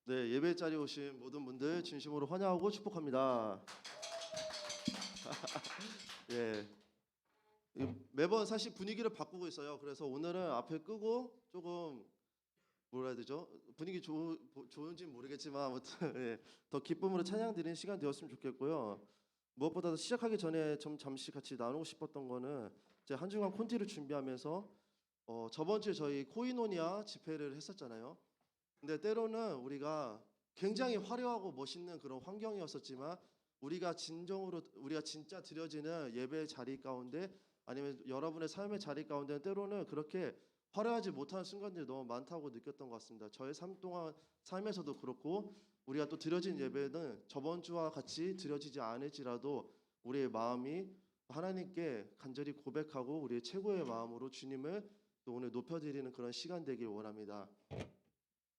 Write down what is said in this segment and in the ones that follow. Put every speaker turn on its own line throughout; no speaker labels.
네, 예배 자리에 오신 모든 분들 진심으로 환영하고 축복합니다. 예, 매번 사실 분위기를 바꾸고 있어요. 그래서 오늘은 앞에 끄고 조금 뭐라 해야 되죠? 분위기 좋은지 모르겠지만 아무튼 예, 더 기쁨으로 찬양 드리는 시간 되었으면 좋겠고요. 무엇보다도 시작하기 전에 좀 잠시 같이 나누고 싶었던 거는 제 한 주간 콘티를 준비하면서 저번 주에 저희 코이노니아 집회를 했었잖아요. 근데 때로는 우리가 굉장히 화려하고 멋있는 그런 환경이었었지만 우리가 진짜 드려지는 예배의 자리 가운데 아니면 여러분의 삶의 자리 가운데 때로는 그렇게 화려하지 못한 순간들이 너무 많다고 느꼈던 것 같습니다. 저의 삶에서도 그렇고 우리가 또 드려진 예배는 저번 주와 같이 드려지지 않을지라도 우리의 마음이 하나님께 간절히 고백하고 우리의 최고의 마음으로 주님을 또 오늘 높여드리는 그런 시간 되길 원합니다.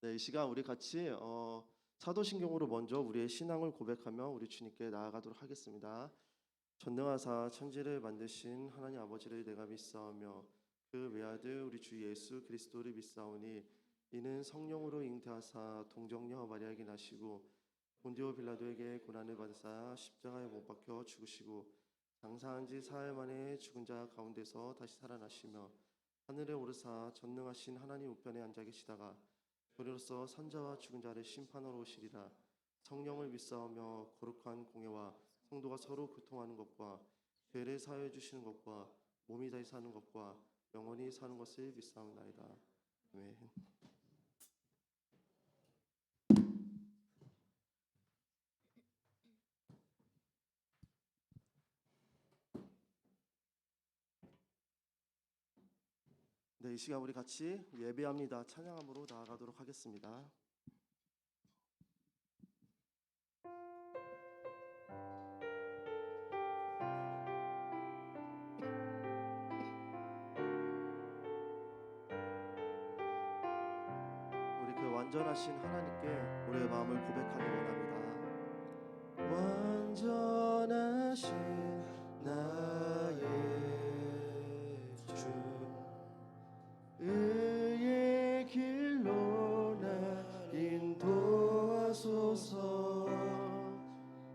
네, 이 시간 우리 같이 사도신경으로 먼저 우리의 신앙을 고백하며 우리 주님께 나아가도록 하겠습니다. 전능하사 천지를 만드신 하나님 아버지를 내가 믿사오며 그 외아들 우리 주 예수 그리스도를 믿사오니 이는 성령으로 잉태하사 동정녀 마리아에게 나시고 본디오 빌라도에게 고난을 받으사 십자가에 못 박혀 죽으시고 장사한 지 사흘 만에 죽은 자 가운데서 다시 살아나시며 하늘에 오르사 전능하신 하나님 우편에 앉아 계시다가 우리로서 산자와 죽은 자를 심판하러 오시리라. 성령을 믿사오며 거룩한 공예와 성도가 서로 교통하는 것과 죄를 사하여 주시는 것과 몸이 다시 사는 것과 영원히 사는 것을 믿사옵나이다. 아멘. 네, 이 시간 우리 같이 예배합니다. 찬양함으로 나아가도록 하겠습니다. 우리 그 완전하신 하나님께 우리의 마음을 고백하기 원합니다. 완전하신 나의 주 의의 길로 나 인도하소서.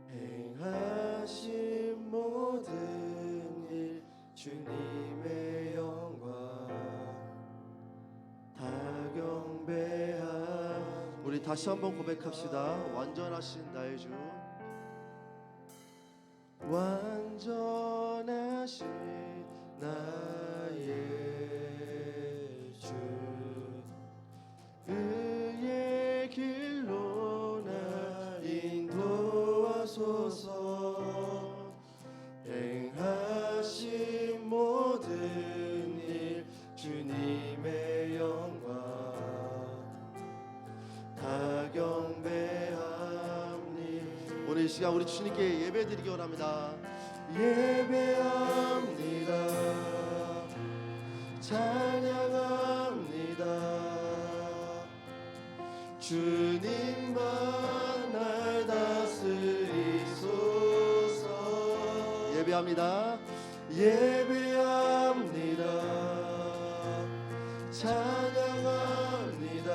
행하신 모든 일 주님의 영광 다 경배함. 우리 다시 한번 고백합시다. 완전하신 나의 주, 완전하신 나의 의의 길로 나 인도하소서. 행하신 모든 일 주님의 영광 다 경배합니다. 오늘 이 시간 우리 주님께 예배드리기 원합니다. 예배합니다. 찬양합니다. 주님만 날 다스리소서. 예배합니다. 예배합니다. 찬양합니다.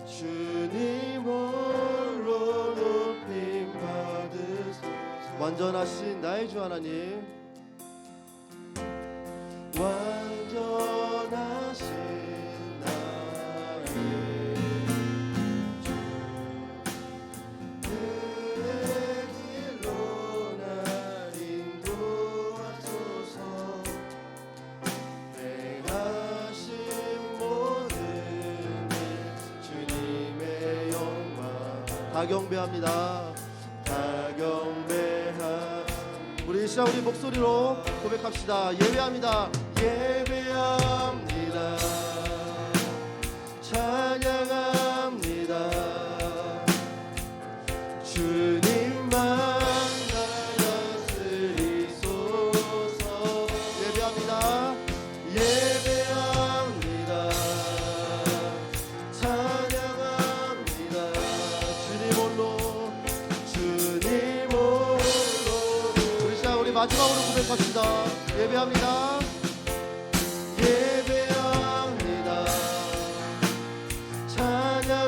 주님 홀로 높임 받으소서. 완전하신 나의 주 하나님, 완전하신 다 경배합니다. 다 경배하. 우리 시작 우리 목소리로 고백합시다. 예배합니다. 예배합니다. 찬양합니다. 주님만 다스리소서. 예배합니다. 예배합니다. 마지막으로 고백합시다. 예배합니다. 예배합니다. 찬양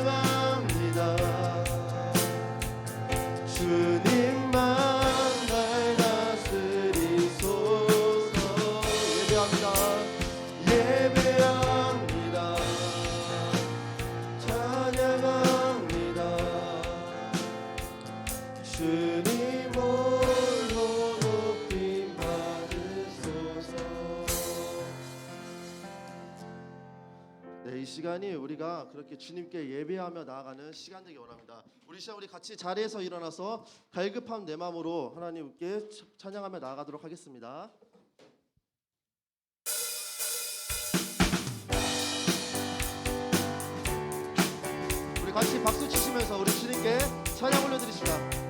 네, 이 시간이 우리가 그렇게 주님께 예배하며 나아가는 시간 되기 원합니다. 우리 시간 우리 같이 자리에서 일어나서 갈급한 내 마음으로 하나님께 찬양하며 나아가도록 하겠습니다. 우리 같이 박수 치시면서 우리 주님께 찬양 올려드리시다.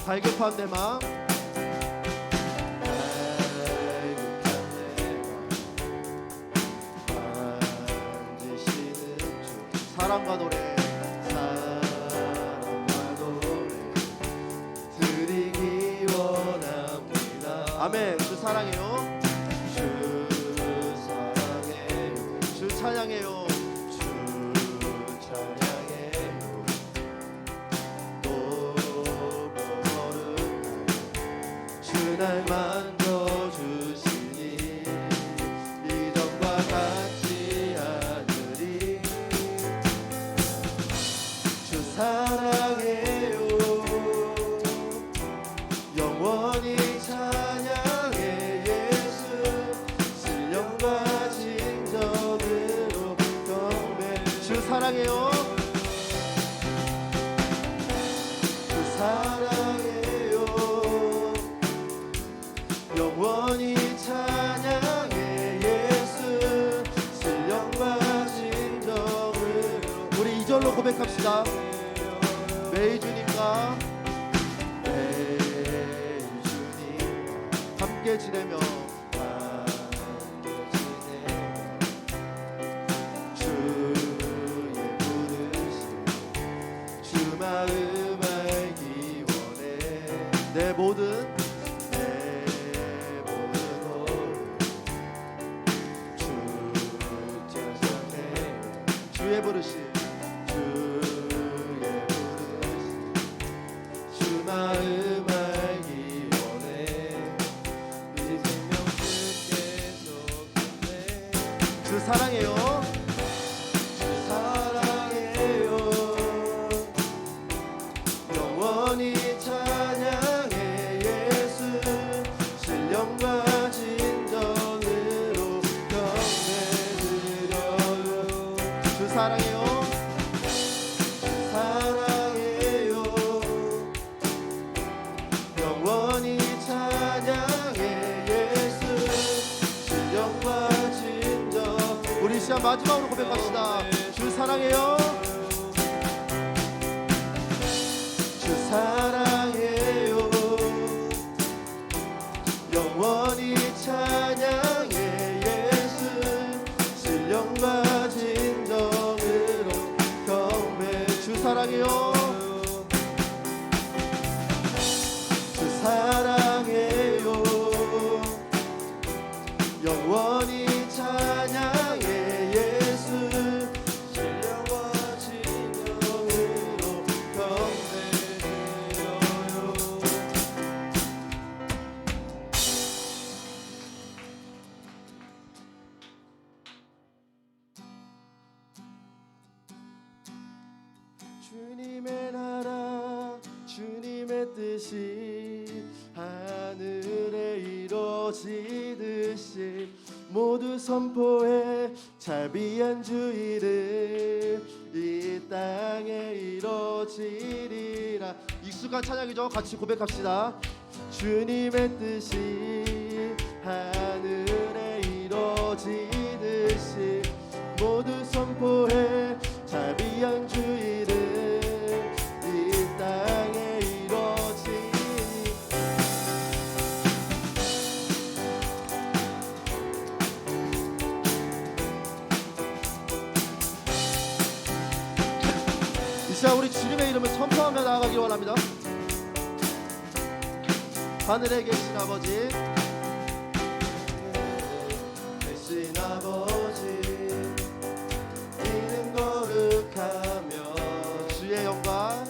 갈급한 내 마음, 사랑과 노래, 사랑과 노래 드리기 원합니다. 아멘. 주 사랑해요. 주 사랑해요. 주 찬양해요. 주 찬양해요. 높고 거룩한 주 날 만져주시니 이전과 같지 않으리. 사랑해요. 영원히 찬양해. 예수 신령과 진정으로 경배. 주 사랑해요. 주 사랑해요. 영원히 찬양해. 예수 신령과 진정으로. 우리 2절로 고백합시다. 매일 주님과 매일 주님과 함께 지내며 주의 부르심 주 마음 알기 원해. 내 모든 주 찬양해. 주의 부르심 마음 알기 원해. 이 생명 끝에서 주 사랑해요. 주 사랑해요. 영원히 찬양해. 예수 신령과 진정으로 경배 드려요. 주 사랑해요. 주 사랑해요. 영원히 찬양해. 예수 신령과 진정. 우리 시간 마지막으로 고백합시다. 주 사랑해요. 주 사랑해요. 영원히 찬양해. 예수 신령과 진정으로 경배. 주 사랑해요. 사랑해요. 영원히 찬양해. 예수 신령과 진정으로 경배드려요. 주님의 나라 주님의 뜻이 하늘에 이루어지듯이 모두 선포해. 자비한 주의를 이 땅에 이루어지리라. 익숙한 찬양이죠. 같이 고백합시다. 주님의 뜻이 하늘에 이루어지듯이 모두 선포해. 자비한 주의를 이 땅에 이루어지니. 이 시간 우리 주님의 이름을 선포하며 나아가기 원합니다. 하늘에 계신 아버지, 계신 아버지, 이는 거룩하며 주의 영광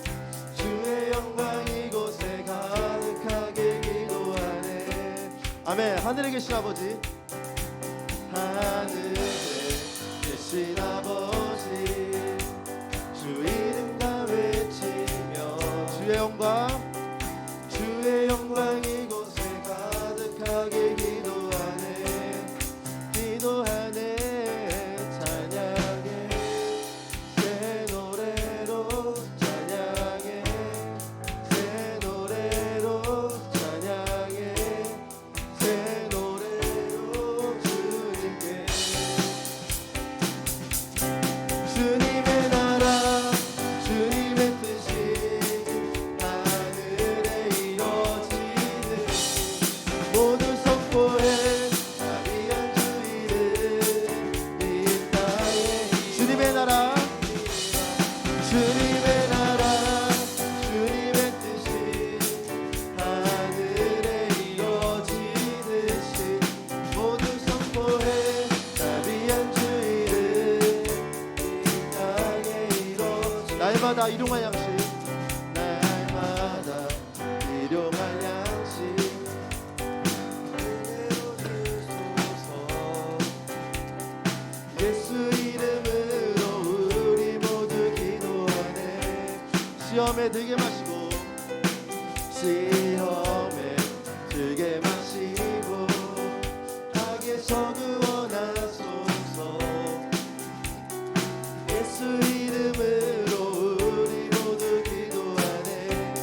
이곳에 가득하게 기도하네. 아멘. 하늘에 계신 아버지, 하늘에 계신 아버지, 주 이름 다 외치며 주의 영광 이곳에 날마다 일용할 양식, 날마다 일용할 양식 예수 이름으로 우리 모두 기도하네. 시험에 들게 마시고 시험에 들게 마시고 악에서 구원하소서. 예수 이름으로 우리 모두 기도하네.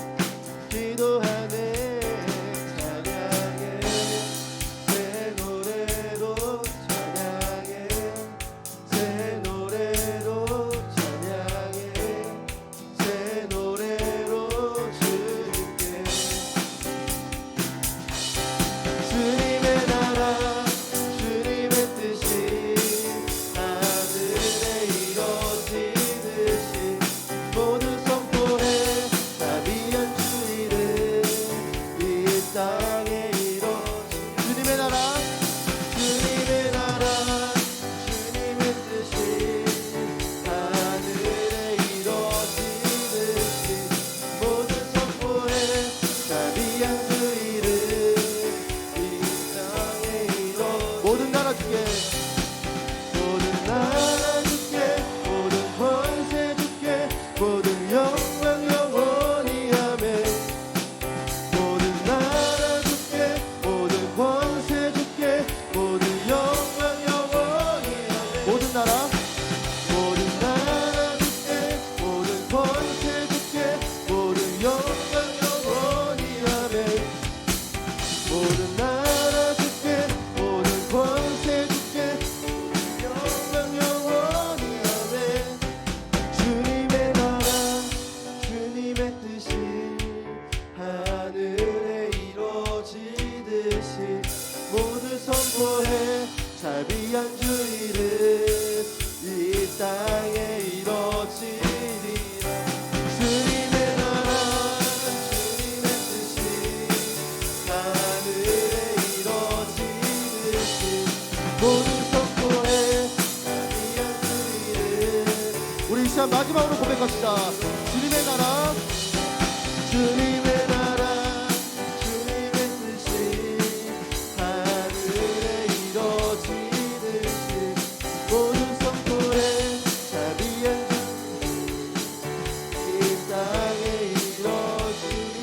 기도하네. 찬양해 새 노래로 찬양해 새 노래로 찬양해 새 노래로 주님께. 주님의 나라 주님의 뜻이 하늘에 이루어지듯이 모두 선포해. 자비한 주의를 이 땅에 이루어지. 주님의 나라 주님의 나라 주님의 뜻이 하늘에 이루어지듯이 모두 선포해. 자비한 주의를 이 땅에 이루어지. 모든 나라 주께 모든 나라 주께 모든 권세 주께 모든 영광 영원히 아멘. 모든 나라 주께 모든 권세 주께 모든 영광 영원히 아멘. 모든 나라 주께 모든 권세 주께 모든 영광 영원히 아멘. 모든 나라 주께 모든 권세 주께 영광 영원히 아멘. 주님의 나라 주님의 뜻이 하늘에 이루어지듯이 모두 선포해. 자비한 주의를 이 땅에 이루어지리라. 주님의 나라 주님의 뜻이 하늘에 이루어지듯이 모두 선포해. 자비한 주의를. 우리 이 시간 마지막으로 고백합시다. 주님의 나라 주님의 나라 주님의 뜻이 하늘에 이루어지듯이 모두 선포해. 자비한 주의 이 땅에 이루어지리라.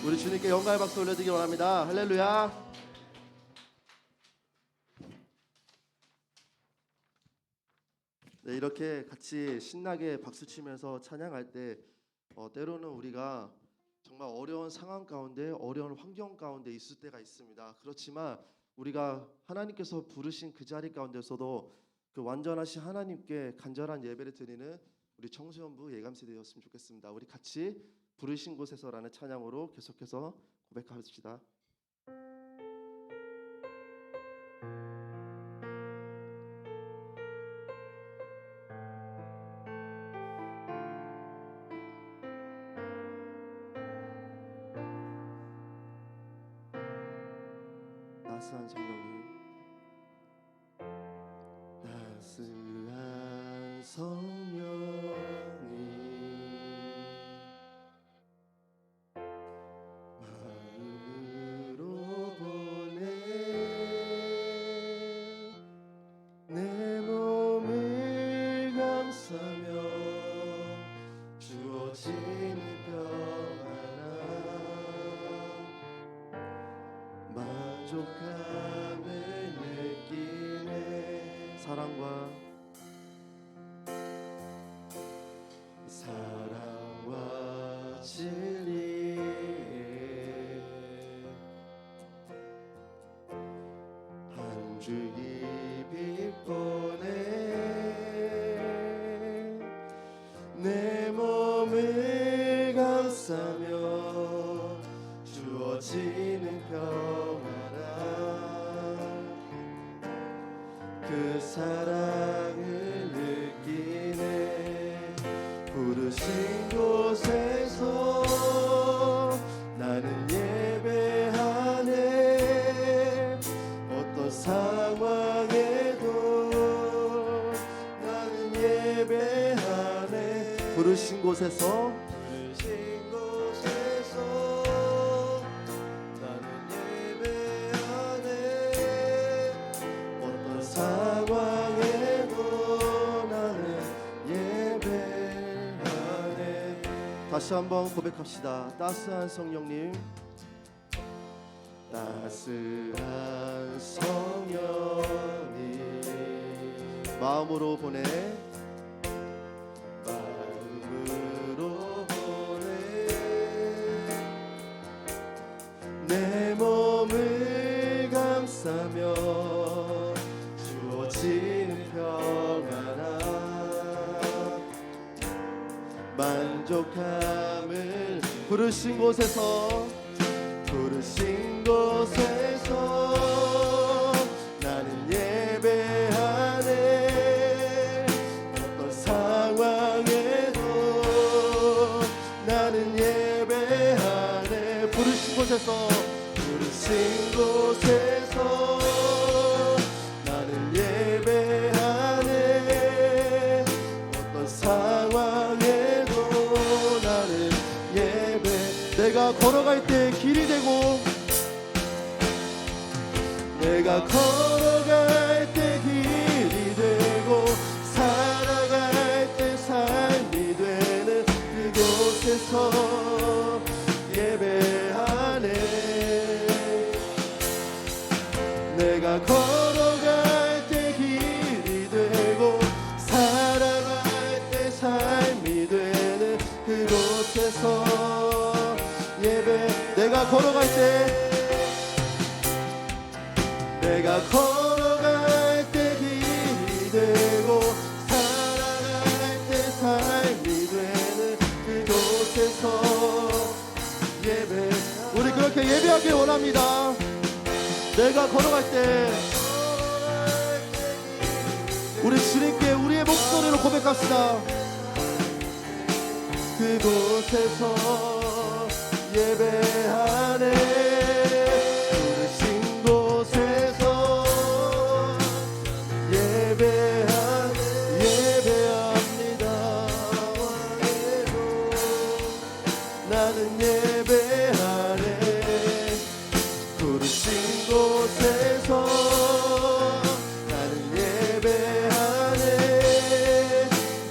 우리 주님께 영광의 박수 올려드리기 원합니다. 할렐루야. 네, 이렇게 같이 신나게 박수치면서 찬양할 때 때로는 우리가 정말 어려운 상황 가운데 어려운 환경 가운데 있을 때가 있습니다. 그렇지만 우리가 하나님께서 부르신 그 자리 가운데서도 그 완전하신 하나님께 간절한 예배를 드리는 우리 청소년부 예감세 되었으면 좋겠습니다. 우리 같이 부르신 곳에서라는 찬양으로 계속해서 고백합시다. 따스한 성령님, 따스한 성령님 마음으로 보내 내 몸을 감싸며 주어지는 평안함 만족함을 느끼네. 사랑과 진리 한 줄기 빛 보내 내 몸을 감싸며 주어지는 평안함 그 사랑을 느끼네. 부르신 곳에서 나는 예배하네. 어떤 상황 곳에서
부르신 곳에서 나는 예배하네.
어떤 상황에도 나는 예배하네. 다시 한번 고백합시다. 따스한 성령님, 따스한 성령님, 마음으로 보내,
마음으로 보내.
내 몸을 감싸며 주어지는 평안함, 만족함을 부르신 곳에서, 부르신 곳에서 나는 예배하네. 어떤 상황에도 나는 예배하네. 부르신 곳에서, 부르신 곳에서 나는 예배하네. 어떤 상황에도 나는 예배. 내가 걸어갈 때 길이 되고, 내가 걸어갈 때 길이 되고, 살아갈 때 삶이 되는 그곳에서 예배하네. 내가 걸어갈 때 길이 되고, 살아갈 때 삶이 되는 그곳에서 예배. 내가 걸어갈 때, 내가 걸어갈 때 길이 되고, 살아갈 때 삶이 되는 그곳에서 예배. 우리 그렇게 예배하길 원합니다. 내가 걸어갈 때 우리 주님께 우리의 목소리로 고백합시다. 그곳에서 예배하네. 부르신 곳에서 예배하네. 예배합니다. 나는 예배하네. 부르신 곳에서 나는 예배하네.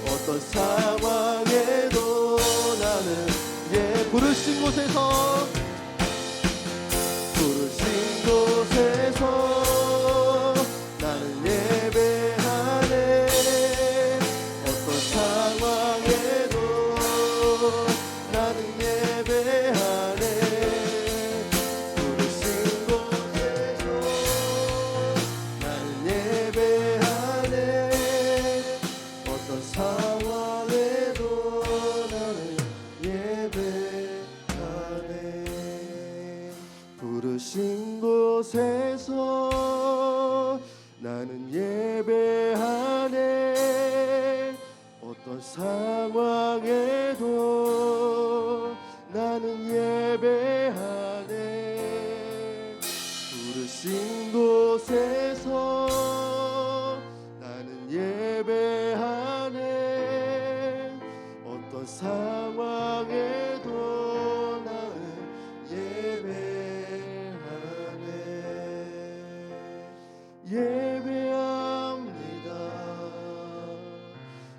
어떤 상황에도 나는 부르신 곳에서, 부르신 곳에서 나는 예배하네. 어떤 상황에도 나는 예배하네. 부르신 곳에서 나는 예배하네. 어떤 상황에도 나는 예배하네. 부르신 곳에서 나는 예배하네. 어떤 상황에도 나는 예배하네. 부르신 곳에서 나는 예배하네. 어떤 상황에도 나는 예배하네. 예배합니다.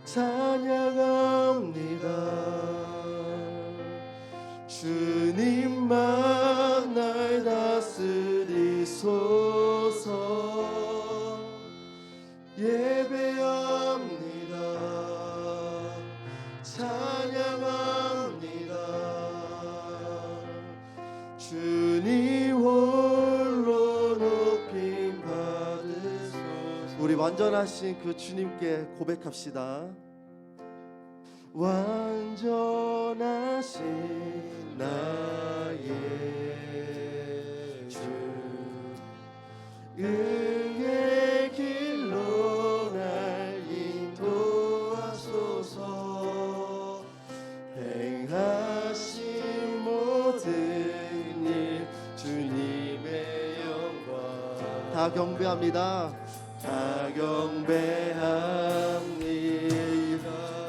찬양합니다. 주님만 날 다스리소서. 예배합니다. 찬양합니다. 주님 홀로 높임 받으소서. 우리 완전하신 그 주님께 고백합시다. 완전하신 나의 주, 의의 길로 날 인도하소서. 행하신 모든 일 주님의 영광 다 경배합니다. 다 경배합니다.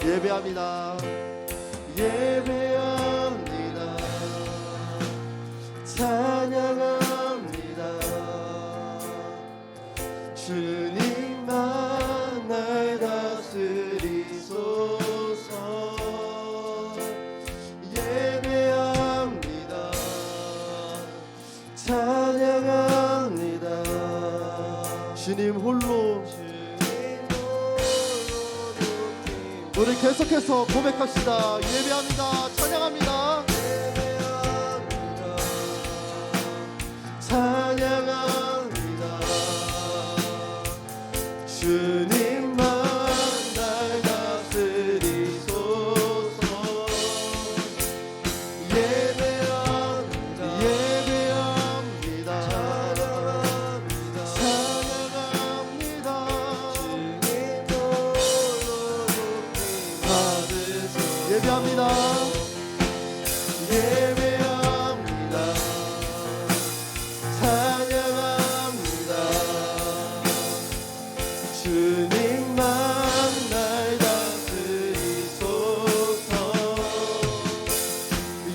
예배합니다. 예배합니다. 찬양합니다. 주님만 날 다스리소서. 예배합니다. 찬양합니다. 주님 홀로. 우리 계속해서 고백합시다. 예배합니다. 찬양합니다. 찬양합니다. 주님만 날 다스리소서. 예배합니다. 예배합니다. 찬양합니다. 예배합니다. 예배합니다. 찬양합니다. 주님만 날 다스리소서.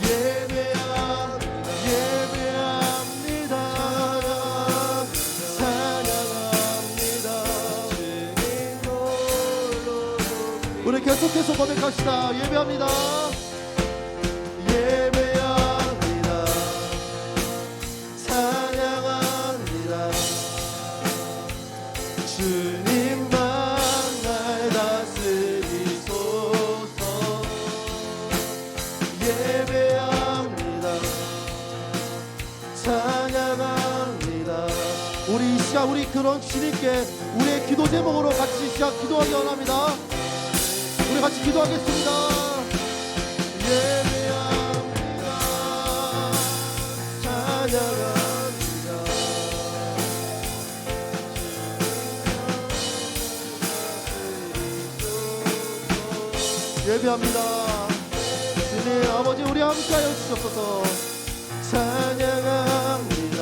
예배합니다. 예배합니다. 찬양합니다. 우리 계속해서 고백합시다. 예배합니다. 예배합니다. 찬양합니다. 주님만 날 다스리소서. 예배합니다. 찬양합니다. 우리 이 시간 우리 그런 주님께 우리의 기도 제목으로 같이 이 시간 기도하기 원합니다. 우리 같이 기도하겠습니다. 예배합니다. 찬양합니다. 예배합니다. 주님 아버지 우리 함께하여 주옵소서. 찬양합니다.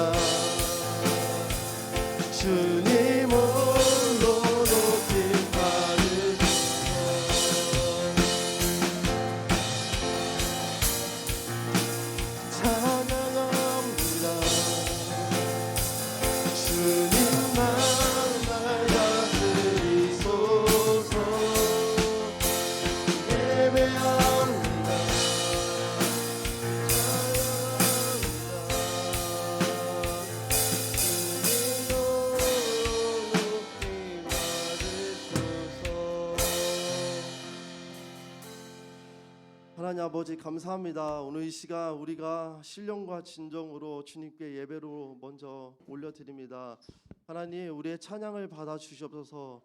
주님 홀로 높임 받으소서. 찬양합니다. 주님만 날 다스리소서. 예배합니다. 하나님 아버지 감사합니다. 오늘 이 시간 우리가 신령과 진정으로 주님께 예배로 먼저 올려드립니다. 하나님 우리의 찬양을 받아 주시옵소서.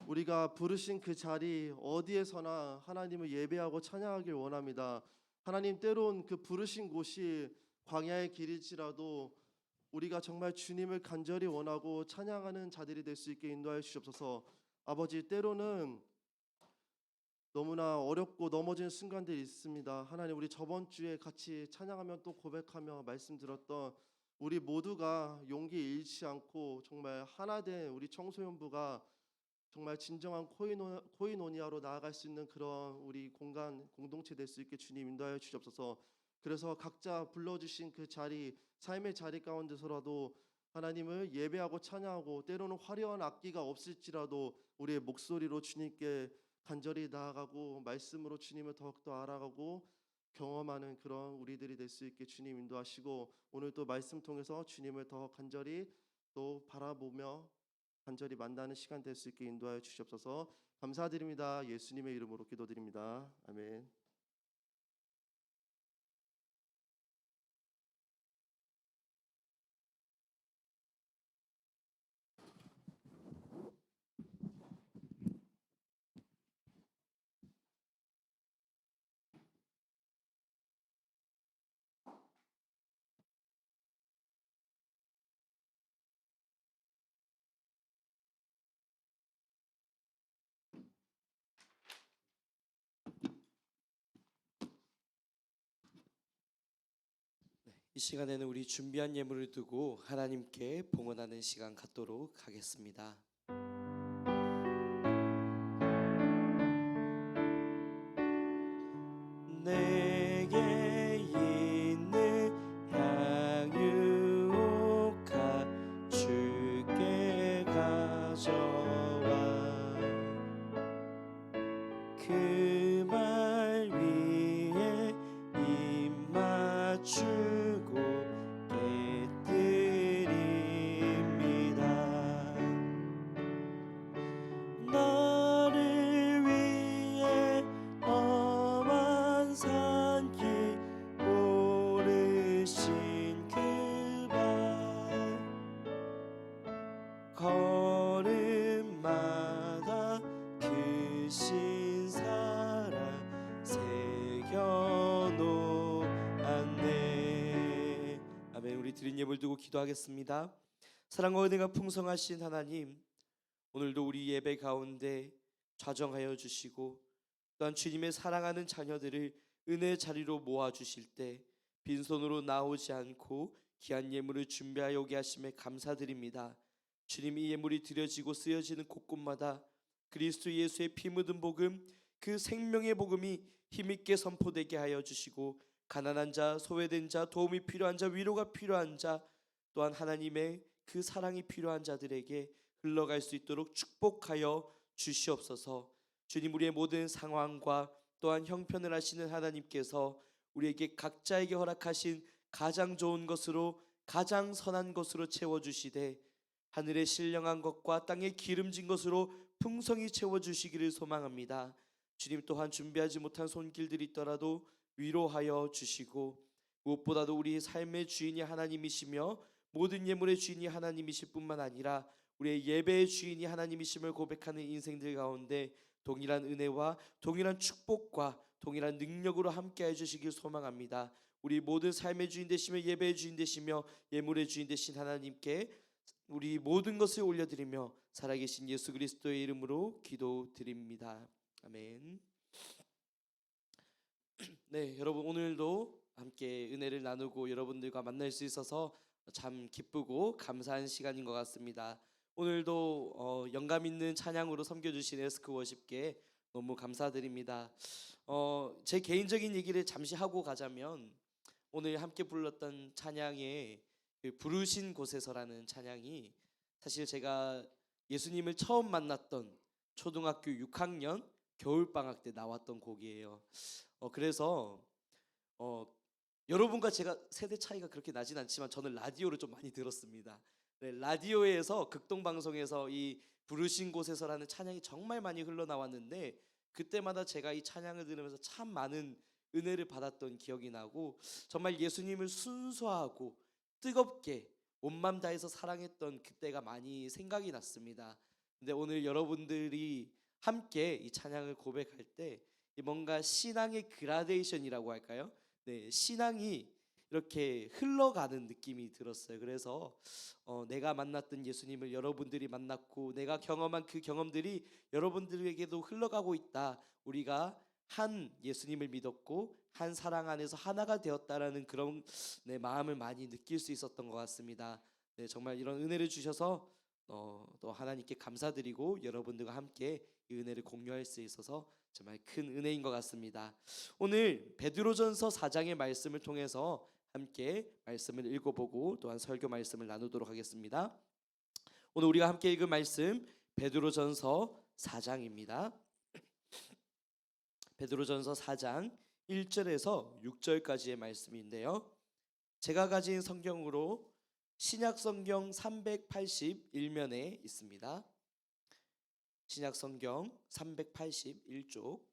우리가 부르신 그 자리 어디에서나 하나님을 예배하고 찬양하길 원합니다. 하나님 때론 그 부르신 곳이 광야의 길일지라도 우리가 정말 주님을 간절히 원하고 찬양하는 자들이 될 수 있게 인도하여 주시옵소서. 아버지 때로는 너무나 어렵고 넘어지는 순간들이 있습니다. 하나님 우리 저번 주에 같이 찬양하며 또 고백하며 말씀 들었던 우리 모두가 용기 잃지 않고 정말 하나된 우리 청소년부가 정말 진정한 코이노니아로 나아갈 수 있는 그런 우리 공간 공동체 될 수 있게 주님 인도하여 주시옵소서. 그래서 각자 불러주신 그 자리 삶의 자리 가운데서라도 하나님을 예배하고 찬양하고 때로는 화려한 악기가 없을지라도 우리의 목소리로 주님께 간절히 나아가고 말씀으로 주님을 더욱더 알아가고 경험하는 그런 우리들이 될 수 있게 주님 인도하시고 오늘 또 말씀 통해서 주님을 더 간절히 또 바라보며 간절히 만나는 시간 될 수 있게 인도하여 주시옵소서. 감사드립니다. 예수님의 이름으로 기도드립니다. 아멘.
이 시간에는 우리 준비한 예물을 두고 하나님께 봉헌하는 시간 갖도록 하겠습니다. 내 드린 예물 두고 기도하겠습니다. 사랑과 은혜가 풍성하신 하나님, 오늘도 우리 예배 가운데 좌정하여 주시고 또한 주님의 사랑하는 자녀들을 은혜 자리로 모아 주실 때 빈손으로 나오지 않고 귀한 예물을 준비하여 오게 하심에 감사드립니다. 주님, 이 예물이 드려지고 쓰여지는 곳곳마다 그리스도 예수의 피 묻은 복음, 그 생명의 복음이 힘있게 선포되게 하여 주시고 가난한 자, 소외된 자, 도움이 필요한 자, 위로가 필요한 자, 또한 하나님의 그 사랑이 필요한 자들에게 흘러갈 수 있도록 축복하여 주시옵소서. 주님, 우리의 모든 상황과 또한 형편을 아시는 하나님께서 우리에게 각자에게 허락하신 가장 좋은 것으로 가장 선한 것으로 채워주시되 하늘의 신령한 것과 땅의 기름진 것으로 풍성히 채워주시기를 소망합니다. 주님, 또한 준비하지 못한 손길들이 있더라도 위로하여 주시고 무엇보다도 우리의 삶의 주인이 하나님이시며 모든 예물의 주인이 하나님이실 뿐만 아니라 우리의 예배의 주인이 하나님이심을 고백하는 인생들 가운데 동일한 은혜와 동일한 축복과 동일한 능력으로 함께 해주시길 소망합니다. 우리 모든 삶의 주인 되시며 예배의 주인 되시며 예물의 주인 되신 하나님께 우리 모든 것을 올려드리며 살아계신 예수 그리스도의 이름으로 기도드립니다. 아멘. 네, 여러분, 오늘도 함께 은혜를 나누고 여러분들과 만날 수 있어서 참 기쁘고 감사한 시간인 것 같습니다. 오늘도 영감 있는 찬양으로 섬겨주신 에스크 워십께 너무 감사드립니다. 제 개인적인 얘기를 잠시 하고 가자면 오늘 함께 불렀던 찬양의 그 부르신 곳에서라는 찬양이 사실 제가 예수님을 처음 만났던 초등학교 6학년 겨울방학 때 나왔던 곡이에요. 그래서 여러분과 제가 세대 차이가 그렇게 나진 않지만 저는 라디오를 좀 많이 들었습니다. 네, 라디오에서 극동방송에서 이 부르신 곳에서라는 찬양이 정말 많이 흘러나왔는데 그때마다 제가 이 찬양을 들으면서 참 많은 은혜를 받았던 기억이 나고 정말 예수님을 순수하고 뜨겁게 온 맘 다해서 사랑했던 그때가 많이 생각이 났습니다. 근데 오늘 여러분들이 함께 이 찬양을 고백할 때 뭔가 신앙의 그라데이션이라고 할까요? 네, 신앙이 이렇게 흘러가는 느낌이 들었어요. 그래서 내가 만났던 예수님을 여러분들이 만났고 내가 경험한 그 경험들이 여러분들에게도 흘러가고 있다. 우리가 한 예수님을 믿었고 한 사랑 안에서 하나가 되었다라는 그런 마음을 많이 느낄 수 있었던 것 같습니다. 네, 정말 이런 은혜를 주셔서 또 하나님께 감사드리고 여러분들과 함께 이 은혜를 공유할 수 있어서 정말 큰 은혜인 것 같습니다. 오늘 베드로전서 4장의 말씀을 통해서 함께 말씀을 읽어보고 또한 설교 말씀을 나누도록 하겠습니다. 오늘 우리가 함께 읽은 말씀 베드로전서 4장입니다. 베드로전서 4장 1절에서 6절까지의 말씀인데요. 제가 가진 성경으로 신약성경 381면에 있습니다. 신약성경 381쪽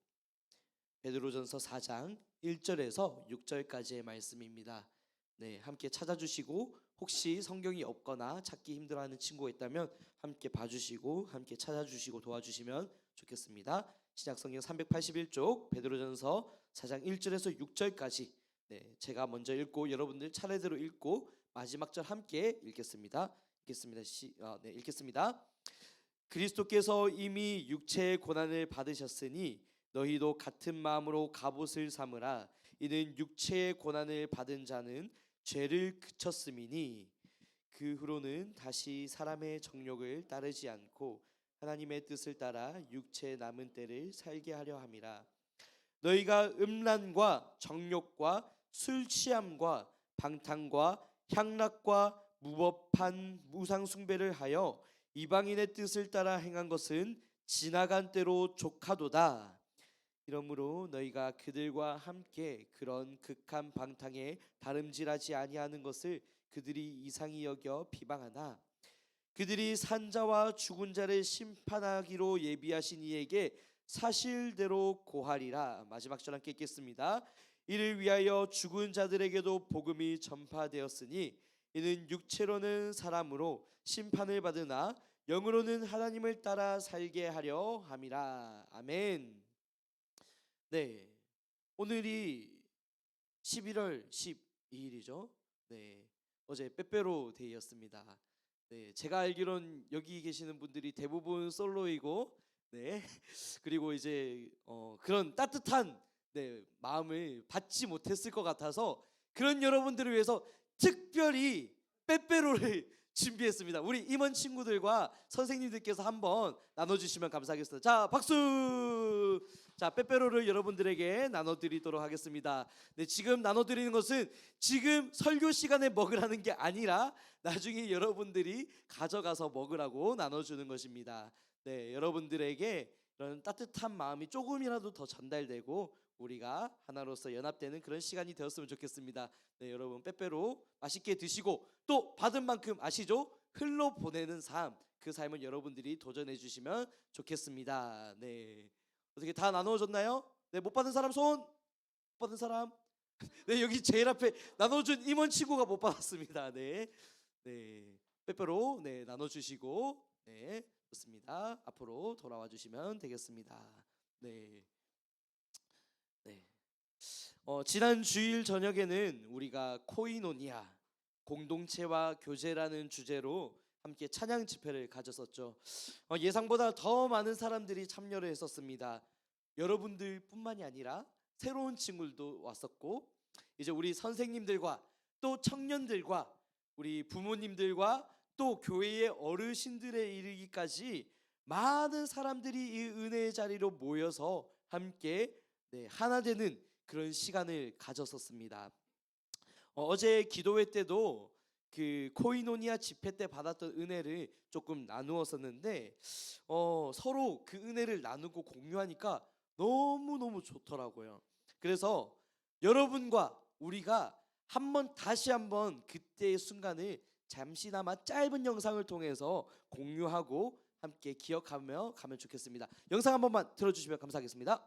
베드로전서 4장 1절에서 6절까지의 말씀입니다. 네, 함께 찾아주시고 혹시 성경이 없거나 찾기 힘들어하는 친구가 있다면 함께 봐주시고 함께 찾아주시고 도와주시면 좋겠습니다. 신약성경 381쪽 베드로전서 4장 1절에서 6절까지 제가 먼저 읽고 여러분들 차례대로 읽고 마지막 절 함께 읽겠습니다. 읽겠습니다. 그리스도께서 이미 육체의 고난을 받으셨으니 너희도 같은 마음으로 갑옷을 삼으라. 이는 육체의 고난을 받은 자는 죄를 그쳤음이니 그 후로는 다시 사람의 정욕을 따르지 않고 하나님의 뜻을 따라 육체의 남은 때를 살게 하려 함이라. 너희가 음란과 정욕과 술 취함과 방탕과 향락과 무법한 우상 숭배를 하여 이방인의 뜻을 따라 행한 것은 지나간 때로 족하도다. 이러므로 너희가 그들과 함께 그런 극한 방탕에 다름질하지 아니하는 것을 그들이 이상히 여겨 비방하나 그들이 산자와 죽은 자를 심판하기로 예비하신 이에게 사실대로 고하리라. 마지막 절 함께 읽겠습니다. 이를 위하여 죽은 자들에게도 복음이 전파되었으니 이는 육체로는 사람으로 심판을 받으나 영으로는 하나님을 따라 살게 하려 함이라. 아멘. 네, 오늘이 11월 12일이죠. 네, 어제 빼빼로 데이였습니다. 네, 제가 알기론 여기 계시는 분들이 대부분 솔로이고, 네, 그리고 이제 그런 따뜻한 마음을 받지 못했을 것 같아서 그런 여러분들을 위해서 특별히 빼빼로를 준비했습니다. 우리 임원 친구들과 선생님들께서 한번 나눠주시면 감사하겠습니다. 자, 박수. 자, 빼빼로를 여러분들에게 나눠드리도록 하겠습니다. 네, 지금 나눠드리는 것은 지금 설교 시간에 먹으라는 게 아니라 나중에 여러분들이 가져가서 먹으라고 나눠주는 것입니다. 네, 여러분들에게 이런 따뜻한 마음이 조금이라도 더 전달되고 우리가 하나로서 연합되는 그런 시간이 되었으면 좋겠습니다. 네, 여러분 빼빼로 맛있게 드시고 또 받은 만큼 아시죠? 흘러 보내는 삶, 그 삶을 여러분들이 도전해 주시면 좋겠습니다. 네, 어떻게 다 나누어졌나요? 네, 못 받은 사람 손. 못 받은 사람. 네, 여기 제일 앞에 나눠준 임원 친구가 못 받았습니다. 네, 네, 빼빼로 네 나눠주시고 네 좋습니다. 앞으로 돌아와 주시면 되겠습니다. 네. 네. 지난 주일 저녁에는 우리가 코이노니아 공동체와 교제라는 주제로 함께 찬양 집회를 가졌었죠. 예상보다 더 많은 사람들이 참여를 했었습니다. 여러분들뿐만이 아니라 새로운 친구들도 왔었고 이제 우리 선생님들과 또 청년들과 우리 부모님들과 또 교회의 어르신들에 이르기까지 많은 사람들이 이 은혜의 자리로 모여서 함께 하나 되는 그런 시간을 가졌었습니다. 어제 기도회 때도 그 코이노니아 집회 때 받았던 은혜를 조금 나누었었는데 서로 그 은혜를 나누고 공유하니까 너무너무 좋더라고요. 그래서 여러분과 우리가 다시 한번 그때의 순간을 잠시나마 짧은 영상을 통해서 공유하고 함께 기억하며 가면 좋겠습니다. 영상 한 번만 들어주시면 감사하겠습니다.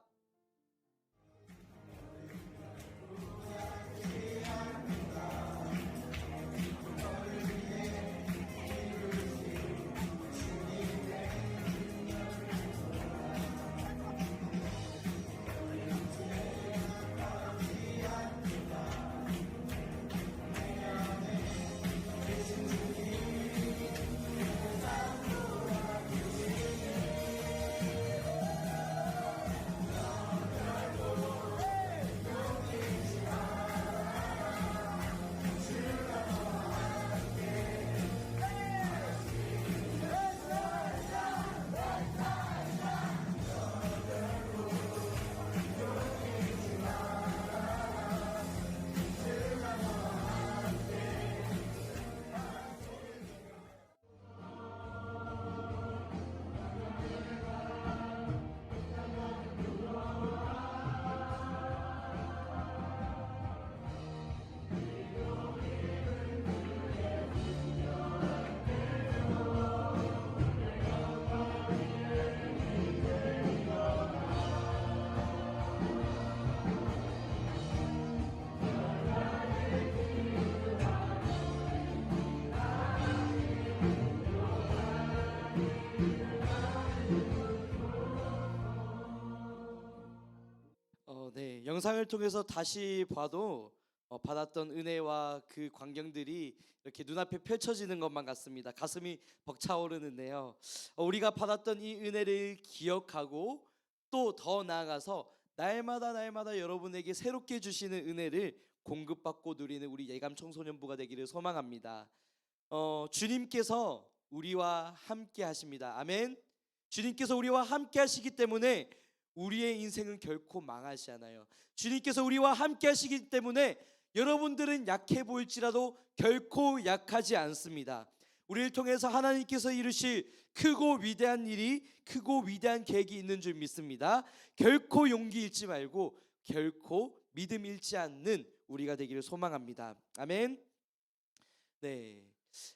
네, 영상을 통해서 다시 봐도 받았던 은혜와 그 광경들이 이렇게 눈앞에 펼쳐지는 것만 같습니다. 가슴이 벅차오르는데요. 우리가 받았던 이 은혜를 기억하고 또 더 나아가서 날마다 여러분에게 새롭게 주시는 은혜를 공급받고 누리는 우리 예감 청소년부가 되기를 소망합니다. 주님께서 우리와 함께 하십니다. 아멘. 주님께서 우리와 함께 하시기 때문에 우리의 인생은 결코 망하지 않아요. 주님께서 우리와 함께 하시기 때문에 여러분들은 약해 보일지라도 결코 약하지 않습니다. 우리를 통해서 하나님께서 이루실 크고 위대한 일이, 크고 위대한 계획이 있는 줄 믿습니다. 결코 용기 잃지 말고 결코 믿음 잃지 않는 우리가 되기를 소망합니다. 아멘. 네,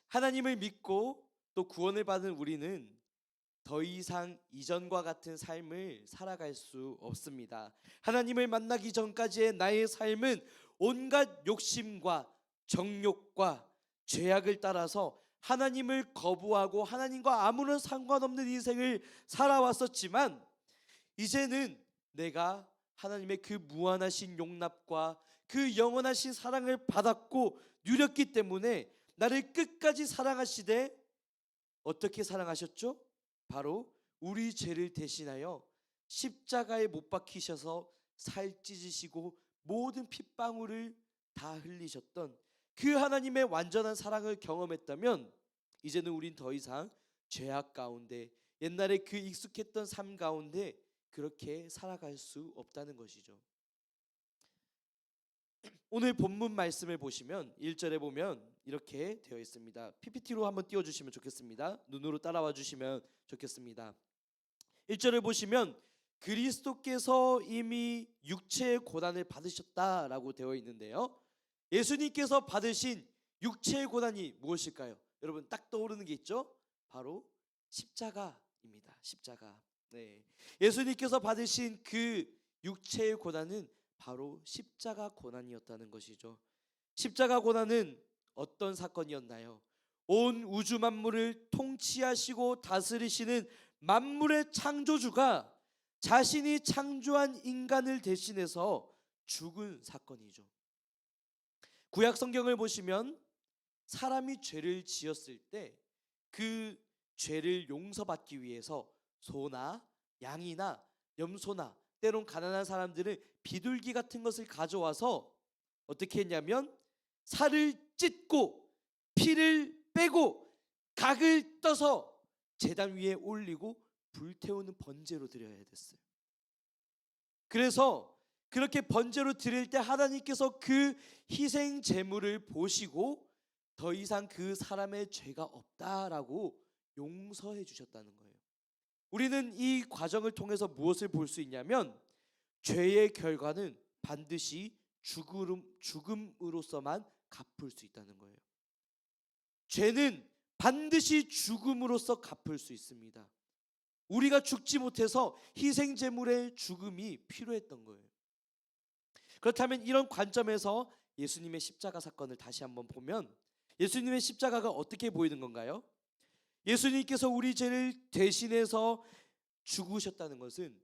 하나님을 믿고 또 구원을 받은 우리는 더 이상 이전과 같은 삶을 살아갈 수 없습니다. 하나님을 만나기 전까지의 나의 삶은 온갖 욕심과 정욕과 죄악을 따라서 하나님을 거부하고 하나님과 아무런 상관없는 인생을 살아왔었지만 이제는 내가 하나님의 그 무한하신 용납과 그 영원하신 사랑을 받았고 누렸기 때문에 나를 끝까지 사랑하시되 어떻게 사랑하셨죠? 바로 우리 죄를 대신하여 십자가에 못 박히셔서 살 찢으시고 모든 핏방울을 다 흘리셨던 그 하나님의 완전한 사랑을 경험했다면 이제는 우린 더 이상 죄악 가운데 옛날에 그 익숙했던 삶 가운데 그렇게 살아갈 수 없다는 것이죠. 오늘 본문 말씀을 보시면 1절에 보면 이렇게 되어 있습니다. PPT로 한번 띄워주시면 좋겠습니다. 눈으로 따라와 주시면 좋겠습니다. 1절을 보시면 그리스도께서 이미 육체의 고난을 받으셨다라고 되어 있는데요. 예수님께서 받으신 육체의 고난이 무엇일까요? 여러분 딱 떠오르는 게 있죠? 바로 십자가입니다. 십자가. 네. 예수님께서 받으신 그 육체의 고난은 바로 십자가 고난이었다는 것이죠. 십자가 고난은 어떤 사건이었나요? 온 우주 만물을 통치하시고 다스리시는 만물의 창조주가 자신이 창조한 인간을 대신해서 죽은 사건이죠. 구약 성경을 보시면 사람이 죄를 지었을 때 그 죄를 용서받기 위해서 소나 양이나 염소나 때론 가난한 사람들은 비둘기 같은 것을 가져와서 어떻게 했냐면 살을 찢고 피를 빼고 각을 떠서 제단 위에 올리고 불태우는 번제로 드려야 됐어요. 그래서 그렇게 번제로 드릴 때 하나님께서 그 희생 제물을 보시고 더 이상 그 사람의 죄가 없다라고 용서해 주셨다는 거예요. 우리는 이 과정을 통해서 무엇을 볼 수 있냐면 죄의 결과는 반드시 죽음으로서만 갚을 수 있다는 거예요. 죄는 반드시 죽음으로써 갚을 수 있습니다. 우리가 죽지 못해서 희생 제물의 죽음이 필요했던 거예요. 그렇다면 이런 관점에서 예수님의 십자가 사건을 다시 한번 보면 예수님의 십자가가 어떻게 보이는 건가요? 예수님께서 우리 죄를 대신해서 죽으셨다는 것은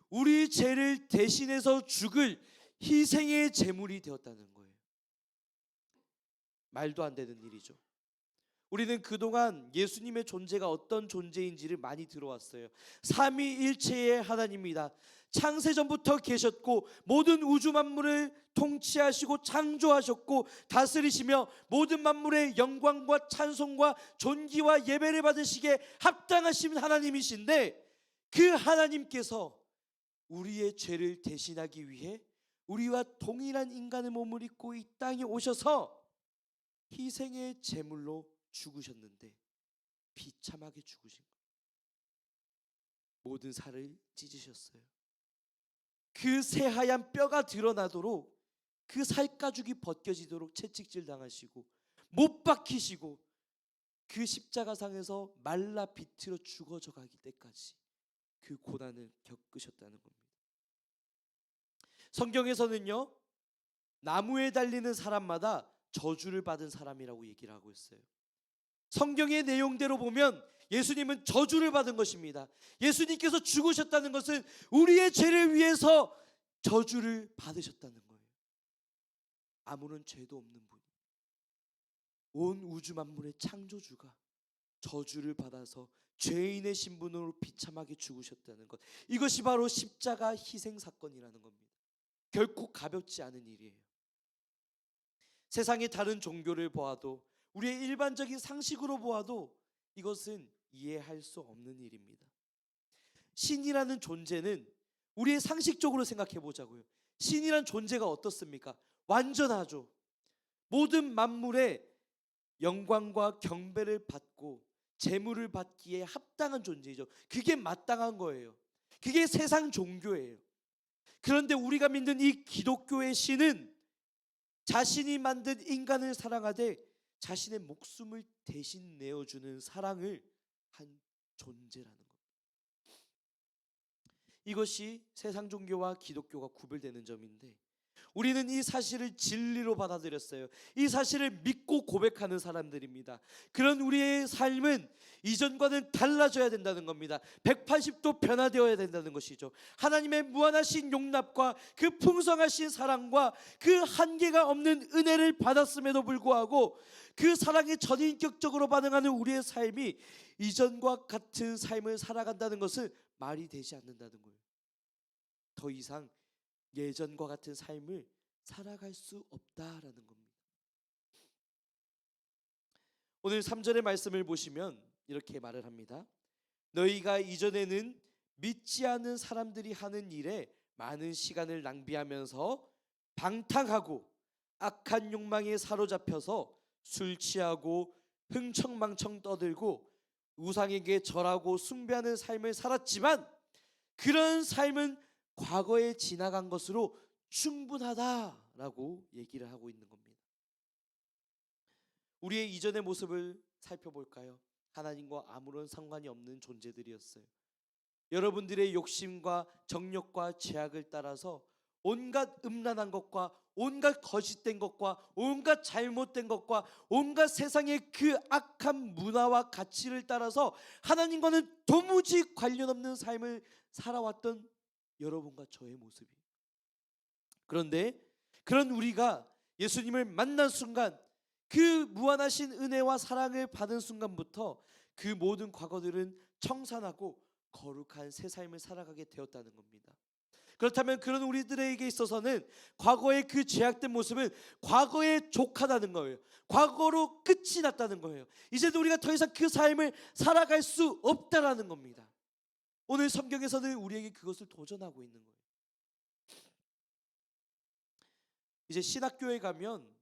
우리 죄를 대신해서 죽을 희생의 제물이 되었다는 거예요. 말도 안 되는 일이죠. 우리는 그동안 예수님의 존재가 어떤 존재인지를 많이 들어왔어요. 삼위일체의 하나님입니다. 창세전부터 계셨고 모든 우주 만물을 통치하시고 창조하셨고 다스리시며 모든 만물의 영광과 찬송과 존귀와 예배를 받으시기에 합당하신 하나님이신데 그 하나님께서 우리의 죄를 대신하기 위해 우리와 동일한 인간의 몸을 입고 이 땅에 오셔서 희생의 제물로 죽으셨는데 비참하게 죽으신 거예요. 모든 살을 찢으셨어요. 그 새하얀 뼈가 드러나도록 그 살가죽이 벗겨지도록 채찍질 당하시고 못 박히시고 그 십자가상에서 말라 비틀어 죽어져 가기 때까지 그 고난을 겪으셨다는 겁니다. 성경에서는요 나무에 달리는 사람마다 저주를 받은 사람이라고 얘기를 하고 있어요. 성경의 내용대로 보면 예수님은 저주를 받은 것입니다. 예수님께서 죽으셨다는 것은 우리의 죄를 위해서 저주를 받으셨다는 거예요. 아무런 죄도 없는 분이 온 우주 만물의 창조주가 저주를 받아서 죄인의 신분으로 비참하게 죽으셨다는 것, 이것이 바로 십자가 희생 사건이라는 겁니다. 결코 가볍지 않은 일이에요. 세상의 다른 종교를 보아도 우리의 일반적인 상식으로 보아도 이것은 이해할 수 없는 일입니다. 신이라는 존재는 우리의 상식적으로 생각해 보자고요. 신이란 존재가 어떻습니까? 완전하죠. 모든 만물의 영광과 경배를 받고 제물을 받기에 합당한 존재이죠. 그게 마땅한 거예요. 그게 세상 종교예요. 그런데 우리가 믿는 이 기독교의 신은 자신이 만든 인간을 사랑하되 자신의 목숨을 대신 내어주는 사랑을 한 존재라는 겁니다. 이것이 세상 종교와 기독교가 구별되는 점인데 우리는 이 사실을 진리로 받아들였어요. 이 사실을 믿고 고백하는 사람들입니다. 그런 우리의 삶은 이전과는 달라져야 된다는 겁니다. 180도 변화되어야 된다는 것이죠. 하나님의 무한하신 용납과 그 풍성하신 사랑과 그 한계가 없는 은혜를 받았음에도 불구하고 그 사랑에 전인격적으로 반응하는 우리의 삶이 이전과 같은 삶을 살아간다는 것은 말이 되지 않는다는 거예요. 더 이상 예전과 같은 삶을 살아갈 수 없다라는 겁니다. 오늘 3절의 말씀을 보시면 이렇게 말을 합니다. 너희가 이전에는 믿지 않는 사람들이 하는 일에 많은 시간을 낭비하면서 방탕하고 악한 욕망에 사로잡혀서 술 취하고 흥청망청 떠들고 우상에게 절하고 숭배하는 삶을 살았지만 그런 삶은 과거에 지나간 것으로 충분하다라고 얘기를 하고 있는 겁니다. 우리의 이전의 모습을 살펴볼까요? 하나님과 아무런 상관이 없는 존재들이었어요. 여러분들의 욕심과 정욕과 죄악을 따라서 온갖 음란한 것과 온갖 거짓된 것과 온갖 잘못된 것과 온갖 세상의 그 악한 문화와 가치를 따라서 하나님과는 도무지 관련 없는 삶을 살아왔던 여러분과 저의 모습이에요. 그런데 그런 우리가 예수님을 만난 순간, 그 무한하신 은혜와 사랑을 받은 순간부터 그 모든 과거들은 청산하고 거룩한 새 삶을 살아가게 되었다는 겁니다. 그렇다면 그런 우리들에게 있어서는 과거의 그 죄악된 모습은 과거에 족하다는 거예요. 과거로 끝이 났다는 거예요. 이제도 우리가 더 이상 그 삶을 살아갈 수 없다라는 겁니다. 오늘 성경에서는 우리에게 그것을 도전하고 있는 거예요. 이제 신학교에 가면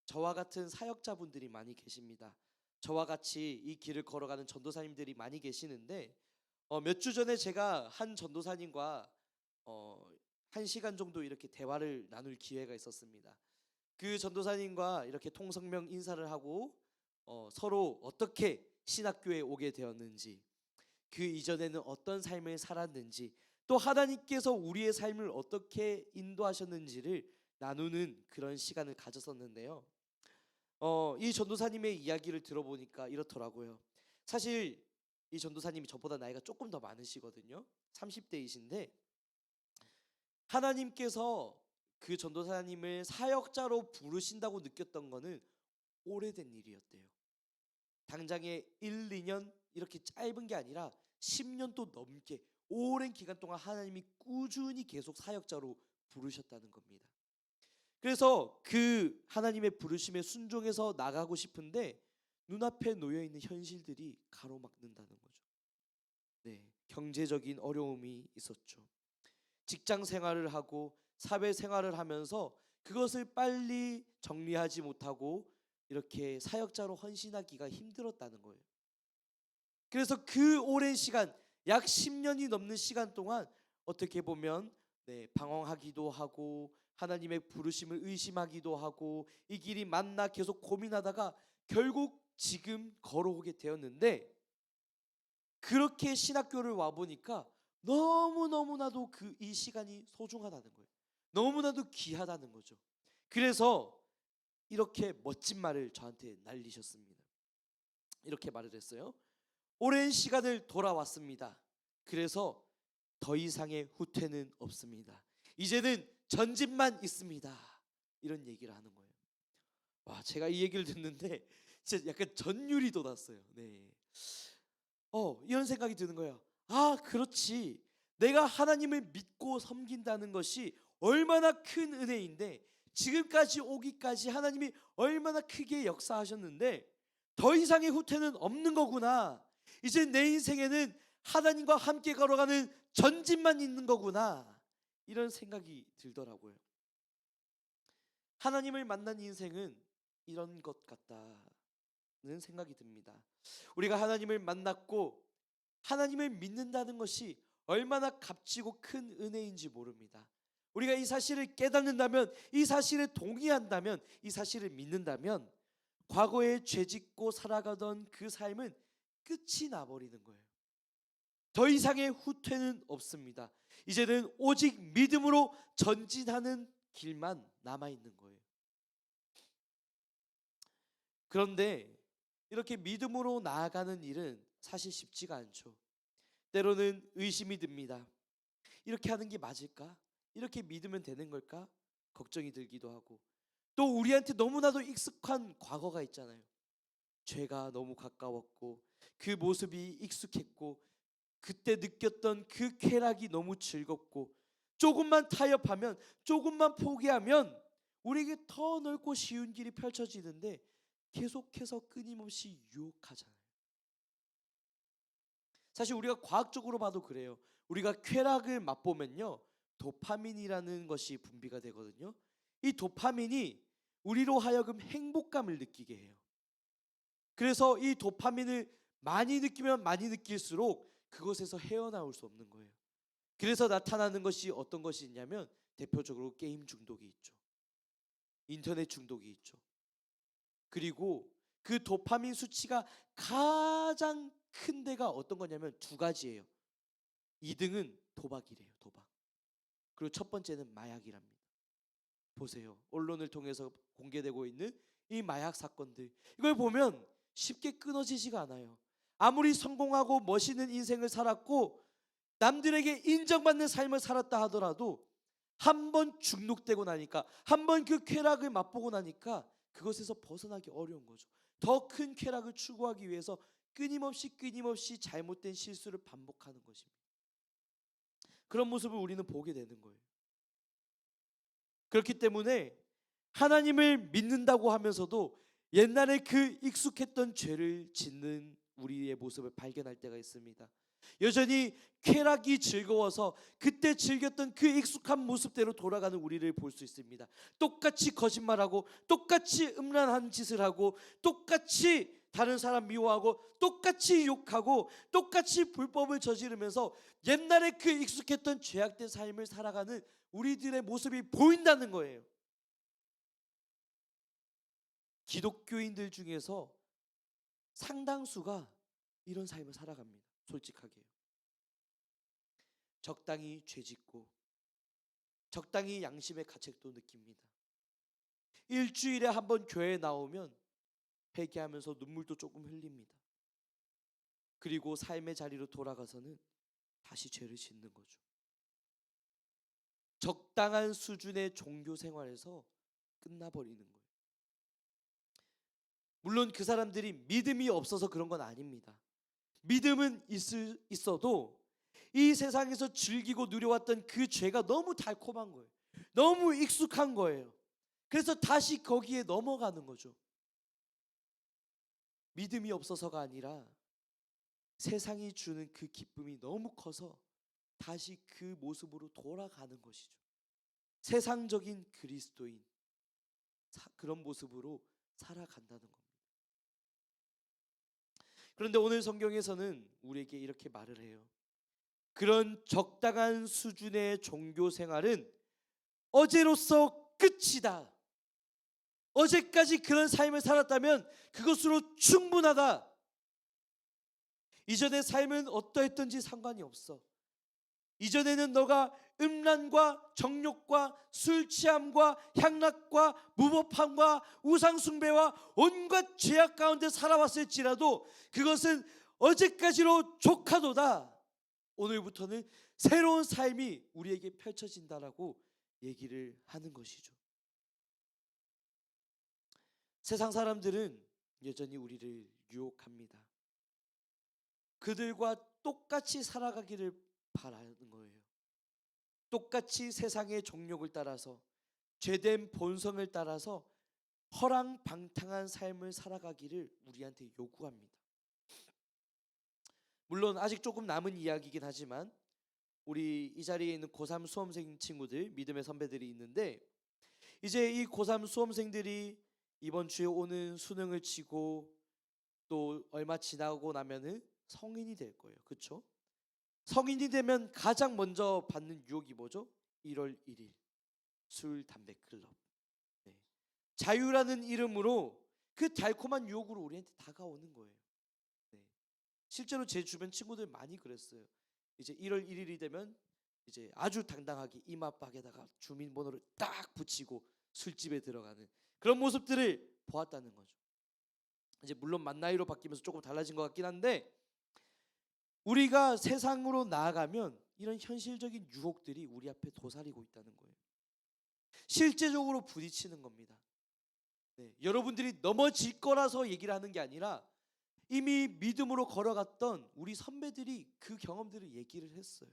저와 같은 사역자분들이 많이 계십니다. 저와 같이 이 길을 걸어가는 전도사님들이 많이 계시는데 몇 주 전에 제가 한 전도사님과 1시간 정도 이렇게 대화를 나눌 기회가 있었습니다. 그 전도사님과 이렇게 통성명 인사를 하고 서로 어떻게 신학교에 오게 되었는지, 그 이전에는 어떤 삶을 살았는지, 또 하나님께서 우리의 삶을 어떻게 인도하셨는지를 나누는 그런 시간을 가졌었는데요. 이 전도사님의 이야기를 들어보니까 이렇더라고요. 사실 이 전도사님이 저보다 나이가 조금 더 많으시거든요. 30대이신데 하나님께서 그 전도사님을 사역자로 부르신다고 느꼈던 거는 오래된 일이었대요. 당장에 1, 2년 이렇게 짧은 게 아니라 10년도 넘게 오랜 기간 동안 하나님이 꾸준히 계속 사역자로 부르셨다는 겁니다. 그래서 그 하나님의 부르심에 순종해서 나가고 싶은데 눈앞에 놓여있는 현실들이 가로막는다는 거죠. 네, 경제적인 어려움이 있었죠. 직장 생활을 하고 사회 생활을 하면서 그것을 빨리 정리하지 못하고 이렇게 사역자로 헌신하기가 힘들었다는 거예요. 그래서 그 오랜 시간, 약 10년이 넘는 시간 동안 어떻게 보면 방황하기도 하고 하나님의 부르심을 의심하기도 하고 이 길이 맞나 계속 고민하다가 결국 지금 걸어오게 되었는데, 그렇게 신학교를 와보니까 너무너무나도 이 시간이 소중하다는 거예요. 너무나도 귀하다는 거죠. 그래서 이렇게 멋진 말을 저한테 날리셨습니다. 이렇게 말을 했어요. 오랜 시간을 돌아왔습니다. 그래서 더 이상의 후퇴는 없습니다. 이제는 전진만 있습니다. 이런 얘기를 하는 거예요. 와, 제가 이 얘기를 듣는데 진짜 약간 전율이 돋았어요. 네. 이런 생각이 드는 거예요. 아, 그렇지. 내가 하나님을 믿고 섬긴다는 것이 얼마나 큰 은혜인데, 지금까지 오기까지 하나님이 얼마나 크게 역사하셨는데 더 이상의 후퇴는 없는 거구나. 이제 내 인생에는 하나님과 함께 걸어가는 전진만 있는 거구나. 이런 생각이 들더라고요. 하나님을 만난 인생은 이런 것 같다는 생각이 듭니다. 우리가 하나님을 만났고 하나님을 믿는다는 것이 얼마나 값지고 큰 은혜인지 모릅니다. 우리가 이 사실을 깨닫는다면, 이 사실에 동의한다면, 이 사실을 믿는다면 과거에 죄짓고 살아가던 그 삶은 끝이 나버리는 거예요. 더 이상의 후퇴는 없습니다. 이제는 오직 믿음으로 전진하는 길만 남아 있는 거예요. 그런데 이렇게 믿음으로 나아가는 일은 사실 쉽지가 않죠. 때로는 의심이 듭니다. 이렇게 하는 게 맞을까? 이렇게 믿으면 되는 걸까? 걱정이 들기도 하고, 또 우리한테 너무나도 익숙한 과거가 있잖아요. 죄가 너무 가까웠고 그 모습이 익숙했고 그때 느꼈던 그 쾌락이 너무 즐겁고, 조금만 타협하면, 조금만 포기하면 우리에게 더 넓고 쉬운 길이 펼쳐지는데 계속해서 끊임없이 유혹하잖아요. 사실 우리가 과학적으로 봐도 그래요. 우리가 쾌락을 맛보면요, 도파민이라는 것이 분비가 되거든요. 이 도파민이 우리로 하여금 행복감을 느끼게 해요. 그래서 이 도파민을 많이 느끼면 많이 느낄수록 그것에서 헤어나올 수 없는 거예요. 그래서 나타나는 것이 어떤 것이 있냐면, 대표적으로 게임 중독이 있죠. 인터넷 중독이 있죠. 그리고 그 도파민 수치가 가장 큰 데가 어떤 거냐면 두 가지예요. 2등은 도박이래요. 도박. 그리고 첫 번째는 마약이랍니다. 보세요. 언론을 통해서 공개되고 있는 이 마약 사건들, 이걸 보면 쉽게 끊어지지가 않아요. 아무리 성공하고 멋있는 인생을 살았고 남들에게 인정받는 삶을 살았다 하더라도 한 번 중독되고 나니까, 한 번 그 쾌락을 맛보고 나니까 그것에서 벗어나기 어려운 거죠. 더 큰 쾌락을 추구하기 위해서 끊임없이 잘못된 실수를 반복하는 것입니다. 그런 모습을 우리는 보게 되는 거예요. 그렇기 때문에 하나님을 믿는다고 하면서도 옛날에 그 익숙했던 죄를 짓는 우리의 모습을 발견할 때가 있습니다. 여전히 쾌락이 즐거워서 그때 즐겼던 그 익숙한 모습대로 돌아가는 우리를 볼 수 있습니다. 똑같이 거짓말하고, 똑같이 음란한 짓을 하고, 똑같이 다른 사람 미워하고, 똑같이 욕하고, 똑같이 불법을 저지르면서 옛날에 그 익숙했던 죄악된 삶을 살아가는 우리들의 모습이 보인다는 거예요. 기독교인들 중에서 상당수가 이런 삶을 살아갑니다. 솔직하게요. 적당히 죄짓고 적당히 양심의 가책도 느낍니다. 일주일에 한 번 교회에 나오면 회개하면서 눈물도 조금 흘립니다. 그리고 삶의 자리로 돌아가서는 다시 죄를 짓는 거죠. 적당한 수준의 종교 생활에서 끝나버리는 거예요. 물론 그 사람들이 믿음이 없어서 그런 건 아닙니다. 믿음은 있어도 이 세상에서 즐기고 누려왔던 그 죄가 너무 달콤한 거예요. 너무 익숙한 거예요. 그래서 다시 거기에 넘어가는 거죠. 믿음이 없어서가 아니라 세상이 주는 그 기쁨이 너무 커서 다시 그 모습으로 돌아가는 것이죠. 세상적인 그리스도인, 그런 모습으로 살아간다는 겁니다. 그런데 오늘 성경에서는 우리에게 이렇게 말을 해요. 그런 적당한 수준의 종교 생활은 어제로서 끝이다. 어제까지 그런 삶을 살았다면 그것으로 충분하다. 이전의 삶은 어떠했던지 상관이 없어. 이전에는 너가 음란과 정욕과 술 취함과 향락과 무법함과 우상숭배와 온갖 죄악 가운데 살아왔을지라도 그것은 어제까지로 족하도다. 오늘부터는 새로운 삶이 우리에게 펼쳐진다라고 얘기를 하는 것이죠. 세상 사람들은 여전히 우리를 유혹합니다. 그들과 똑같이 살아가기를 바라는 거예요. 똑같이 세상의 정욕을 따라서, 죄된 본성을 따라서 허랑방탕한 삶을 살아가기를 우리한테 요구합니다. 물론 아직 조금 남은 이야기이긴 하지만 우리 이 자리에 있는 고3 수험생 친구들, 믿음의 선배들이 있는데, 이제 이 고3 수험생들이 이번 주에 오는 수능을 치고 또 얼마 지나고 나면은 성인이 될 거예요. 그렇죠? 성인이 되면 가장 먼저 받는 유혹이 뭐죠? 1월 1일 술, 담배, 클럽. 네. 자유라는 이름으로 그 달콤한 유혹으로 우리한테 다가오는 거예요. 네. 실제로 제 주변 친구들 많이 그랬어요. 이제 1월 1일이 되면 이제 아주 당당하게 이마박에다가 주민번호를 딱 붙이고 술집에 들어가는 그런 모습들을 보았다는 거죠. 이제 물론 만 나이로 바뀌면서 조금 달라진 것 같긴 한데, 우리가 세상으로 나아가면 이런 현실적인 유혹들이 우리 앞에 도사리고 있다는 거예요. 실제적으로 부딪히는 겁니다. 네, 여러분들이 넘어질 거라서 얘기를 하는 게 아니라 이미 믿음으로 걸어갔던 우리 선배들이 그 경험들을 얘기를 했어요.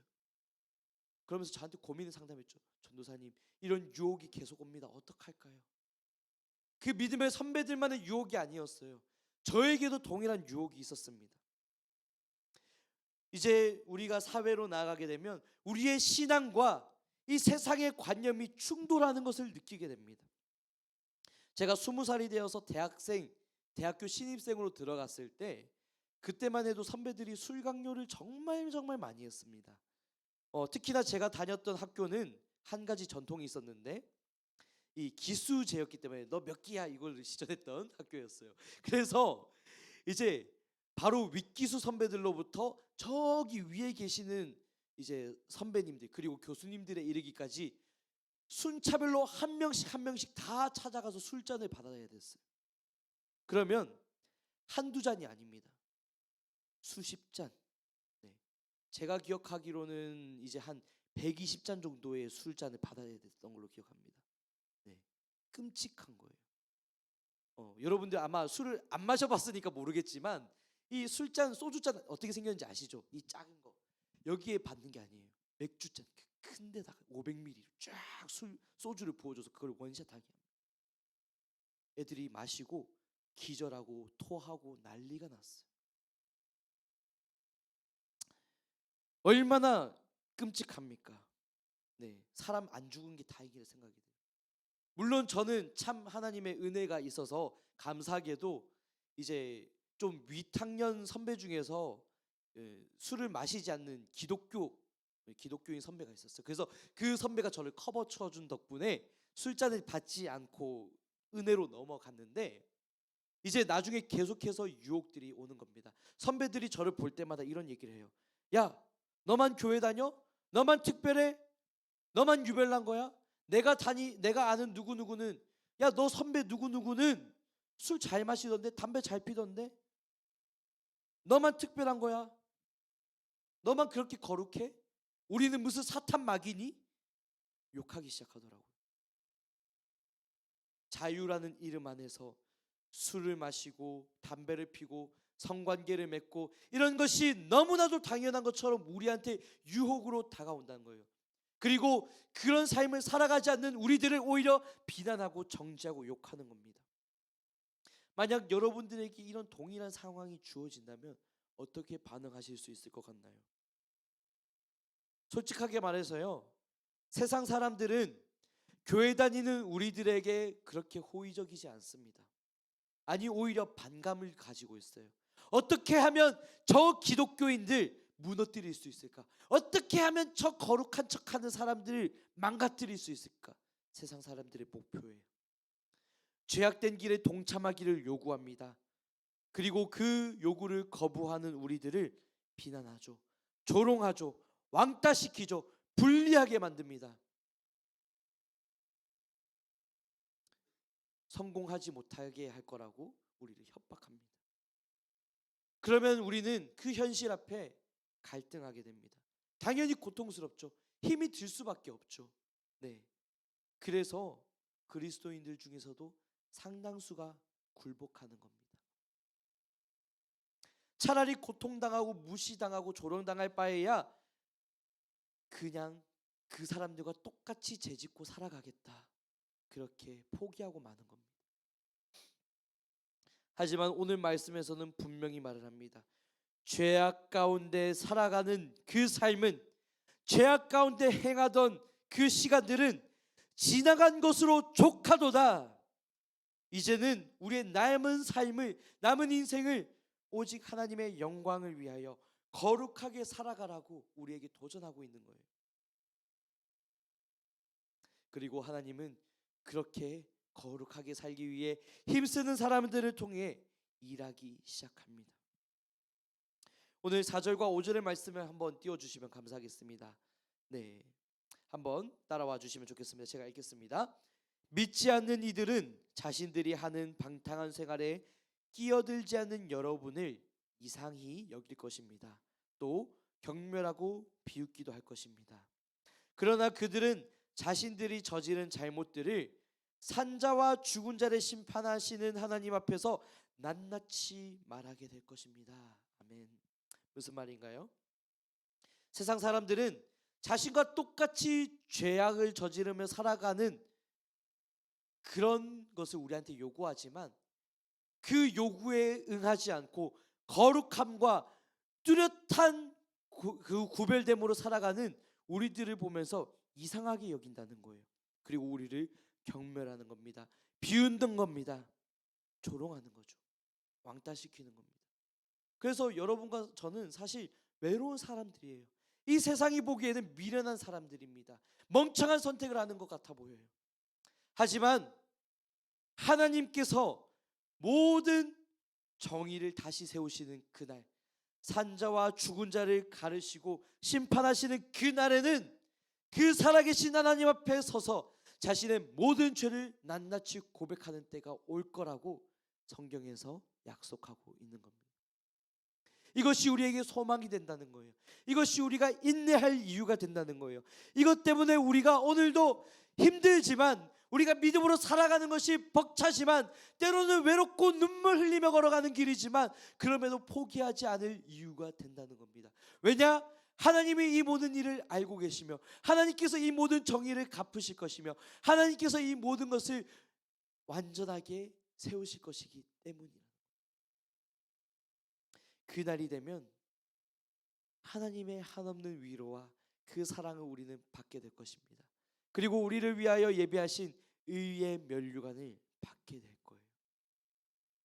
그러면서 저한테 고민을 상담했죠. 전도사님, 이런 유혹이 계속 옵니다. 어떡할까요? 그 믿음의 선배들만의 유혹이 아니었어요. 저에게도 동일한 유혹이 있었습니다. 이제 우리가 사회로 나아가게 되면 우리의 신앙과 이 세상의 관념이 충돌하는 것을 느끼게 됩니다. 제가 20살이 되어서 대학교 신입생으로 들어갔을 때, 그때만 해도 선배들이 술 강요를 정말 많이 했습니다. 특히나 제가 다녔던 학교는 한 가지 전통이 있었는데, 이 기수제였기 때문에 너 몇 기야 이걸 시전했던 학교였어요. 그래서 이제 바로 윗기수 선배들로부터 저기 위에 계시는 이제 선배님들 그리고 교수님들에 이르기까지 순차별로 한 명씩 다 찾아가서 술잔을 받아야 됐어요. 그러면 한두 잔이 아닙니다. 수십 잔. 네. 제가 기억하기로는 이제 한 120잔 정도의 술잔을 받아야 됐던 걸로 기억합니다. 네. 끔찍한 거예요. 여러분들 아마 술을 안 마셔봤으니까 모르겠지만 이 술잔, 소주잔 어떻게 생겼는지 아시죠? 이 작은 거 여기에 받는 게 아니에요. 맥주잔 큰 데다가 500ml를 쫙 소주를 부어줘서 그걸 원샷하게 합니다. 애들이 마시고 기절하고 토하고 난리가 났어요. 얼마나 끔찍합니까? 네, 사람 안 죽은 게 다행이라 생각이 돼요. 물론 저는 참 하나님의 은혜가 있어서 감사하게도 이제 좀 위탁년 선배 중에서 술을 마시지 않는 기독교인 선배가 있었어요. 그래서 그 선배가 저를 커버 쳐준 덕분에 술잔을 받지 않고 은혜로 넘어갔는데, 이제 나중에 계속해서 유혹들이 오는 겁니다. 선배들이 저를 볼 때마다 이런 얘기를 해요. 야, 너만 교회 다녀? 너만 특별해? 너만 유별난 거야? 내가 아는 누구누구는, 야, 너 선배 누구누구는 술 잘 마시던데, 담배 잘 피던데, 너만 특별한 거야? 너만 그렇게 거룩해? 우리는 무슨 사탄 마귀니? 욕하기 시작하더라고요. 자유라는 이름 안에서 술을 마시고 담배를 피고 성관계를 맺고 이런 것이 너무나도 당연한 것처럼 우리한테 유혹으로 다가온다는 거예요. 그리고 그런 삶을 살아가지 않는 우리들을 오히려 비난하고 정죄하고 욕하는 겁니다. 만약 여러분들에게 이런 동일한 상황이 주어진다면 어떻게 반응하실 수 있을 것 같나요? 솔직하게 말해서요, 세상 사람들은 교회 다니는 우리들에게 그렇게 호의적이지 않습니다. 아니, 오히려 반감을 가지고 있어요. 어떻게 하면 저 기독교인들 무너뜨릴 수 있을까? 어떻게 하면 저 거룩한 척하는 사람들을 망가뜨릴 수 있을까? 세상 사람들의 목표예요. 죄악된 길에 동참하기를 요구합니다. 그리고 그 요구를 거부하는 우리들을 비난하죠. 조롱하죠. 왕따시키죠. 불리하게 만듭니다. 성공하지 못하게 할 거라고 우리를 협박합니다. 그러면 우리는 그 현실 앞에 갈등하게 됩니다. 당연히 고통스럽죠. 힘이 들 수밖에 없죠. 네. 그래서 그리스도인들 중에서도 상당수가 굴복하는 겁니다. 차라리 고통당하고 무시당하고 조롱당할 바에야 그냥 그 사람들과 똑같이 재짓고 살아가겠다, 그렇게 포기하고 마는 겁니다. 하지만 오늘 말씀에서는 분명히 말을 합니다. 죄악 가운데 살아가는 그 삶은, 죄악 가운데 행하던 그 시간들은 지나간 것으로 족하도다. 이제는 우리의 남은 인생을 오직 하나님의 영광을 위하여 거룩하게 살아가라고 우리에게 도전하고 있는 거예요. 그리고 하나님은 그렇게 거룩하게 살기 위해 힘쓰는 사람들을 통해 일하기 시작합니다. 오늘 4절과 5절의 말씀을 한번 띄워주시면 감사하겠습니다. 네, 한번 따라와 주시면 좋겠습니다. 제가 읽겠습니다. 믿지 않는 이들은 자신들이 하는 방탕한 생활에 끼어들지 않는 여러분을 이상히 여길 것입니다. 또 경멸하고 비웃기도 할 것입니다. 그러나 그들은 자신들이 저지른 잘못들을 산자와 죽은 자를 심판하시는 하나님 앞에서 낱낱이 말하게 될 것입니다. 아멘. 무슨 말인가요? 세상 사람들은 자신과 똑같이 죄악을 저지르며 살아가는 그런 것을 우리한테 요구하지만 그 요구에 응하지 않고 거룩함과 뚜렷한 그 구별됨으로 살아가는 우리들을 보면서 이상하게 여긴다는 거예요. 그리고 우리를 경멸하는 겁니다. 비웃는 겁니다. 조롱하는 거죠. 왕따시키는 겁니다. 그래서 여러분과 저는 사실 외로운 사람들이에요. 이 세상이 보기에는 미련한 사람들입니다. 멍청한 선택을 하는 것 같아 보여요. 하지만 하나님께서 모든 정의를 다시 세우시는 그날, 산자와 죽은 자를 가르시고 심판하시는 그날에는 그 살아계신 하나님 앞에 서서 자신의 모든 죄를 낱낱이 고백하는 때가 올 거라고 성경에서 약속하고 있는 겁니다. 이것이 우리에게 소망이 된다는 거예요. 이것이 우리가 인내할 이유가 된다는 거예요. 이것 때문에 우리가 오늘도 힘들지만, 우리가 믿음으로 살아가는 것이 벅차지만, 때로는 외롭고 눈물 흘리며 걸어가는 길이지만 그럼에도 포기하지 않을 이유가 된다는 겁니다. 왜냐? 하나님이 이 모든 일을 알고 계시며 하나님께서 이 모든 정의를 갚으실 것이며 하나님께서 이 모든 것을 완전하게 세우실 것이기 때문이라. 그날이 되면 하나님의 한없는 위로와 그 사랑을 우리는 받게 될 것입니다. 그리고 우리를 위하여 예비하신 의의 면류관을 받게 될 거예요.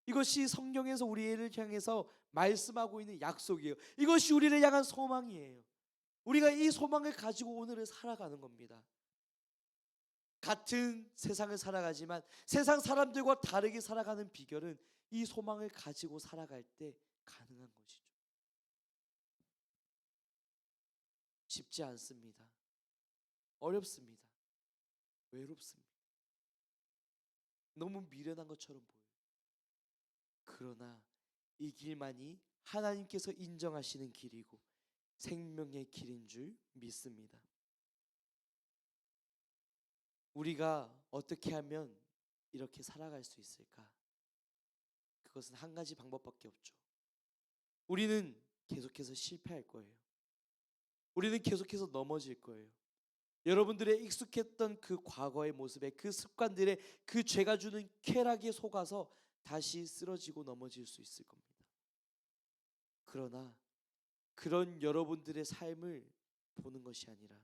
이것이 성경에서 우리를 향해서 말씀하고 있는 약속이에요. 이것이 우리를 향한 소망이에요. 우리가 이 소망을 가지고 오늘을 살아가는 겁니다. 같은 세상을 살아가지만 세상 사람들과 다르게 살아가는 비결은 이 소망을 가지고 살아갈 때 가능한 것이죠. 쉽지 않습니다. 어렵습니다. 외롭습니다. 너무 미련한 것처럼 보여요. 그러나 이 길만이 하나님께서 인정하시는 길이고 생명의 길인 줄 믿습니다. 우리가 어떻게 하면 이렇게 살아갈 수 있을까? 그것은 한 가지 방법밖에 없죠. 우리는 계속해서 실패할 거예요. 우리는 계속해서 넘어질 거예요. 여러분들의 익숙했던 그 과거의 모습에, 그 습관들의 그 죄가 주는 쾌락에 속아서 다시 쓰러지고 넘어질 수 있을 겁니다. 그러나 그런 여러분들의 삶을 보는 것이 아니라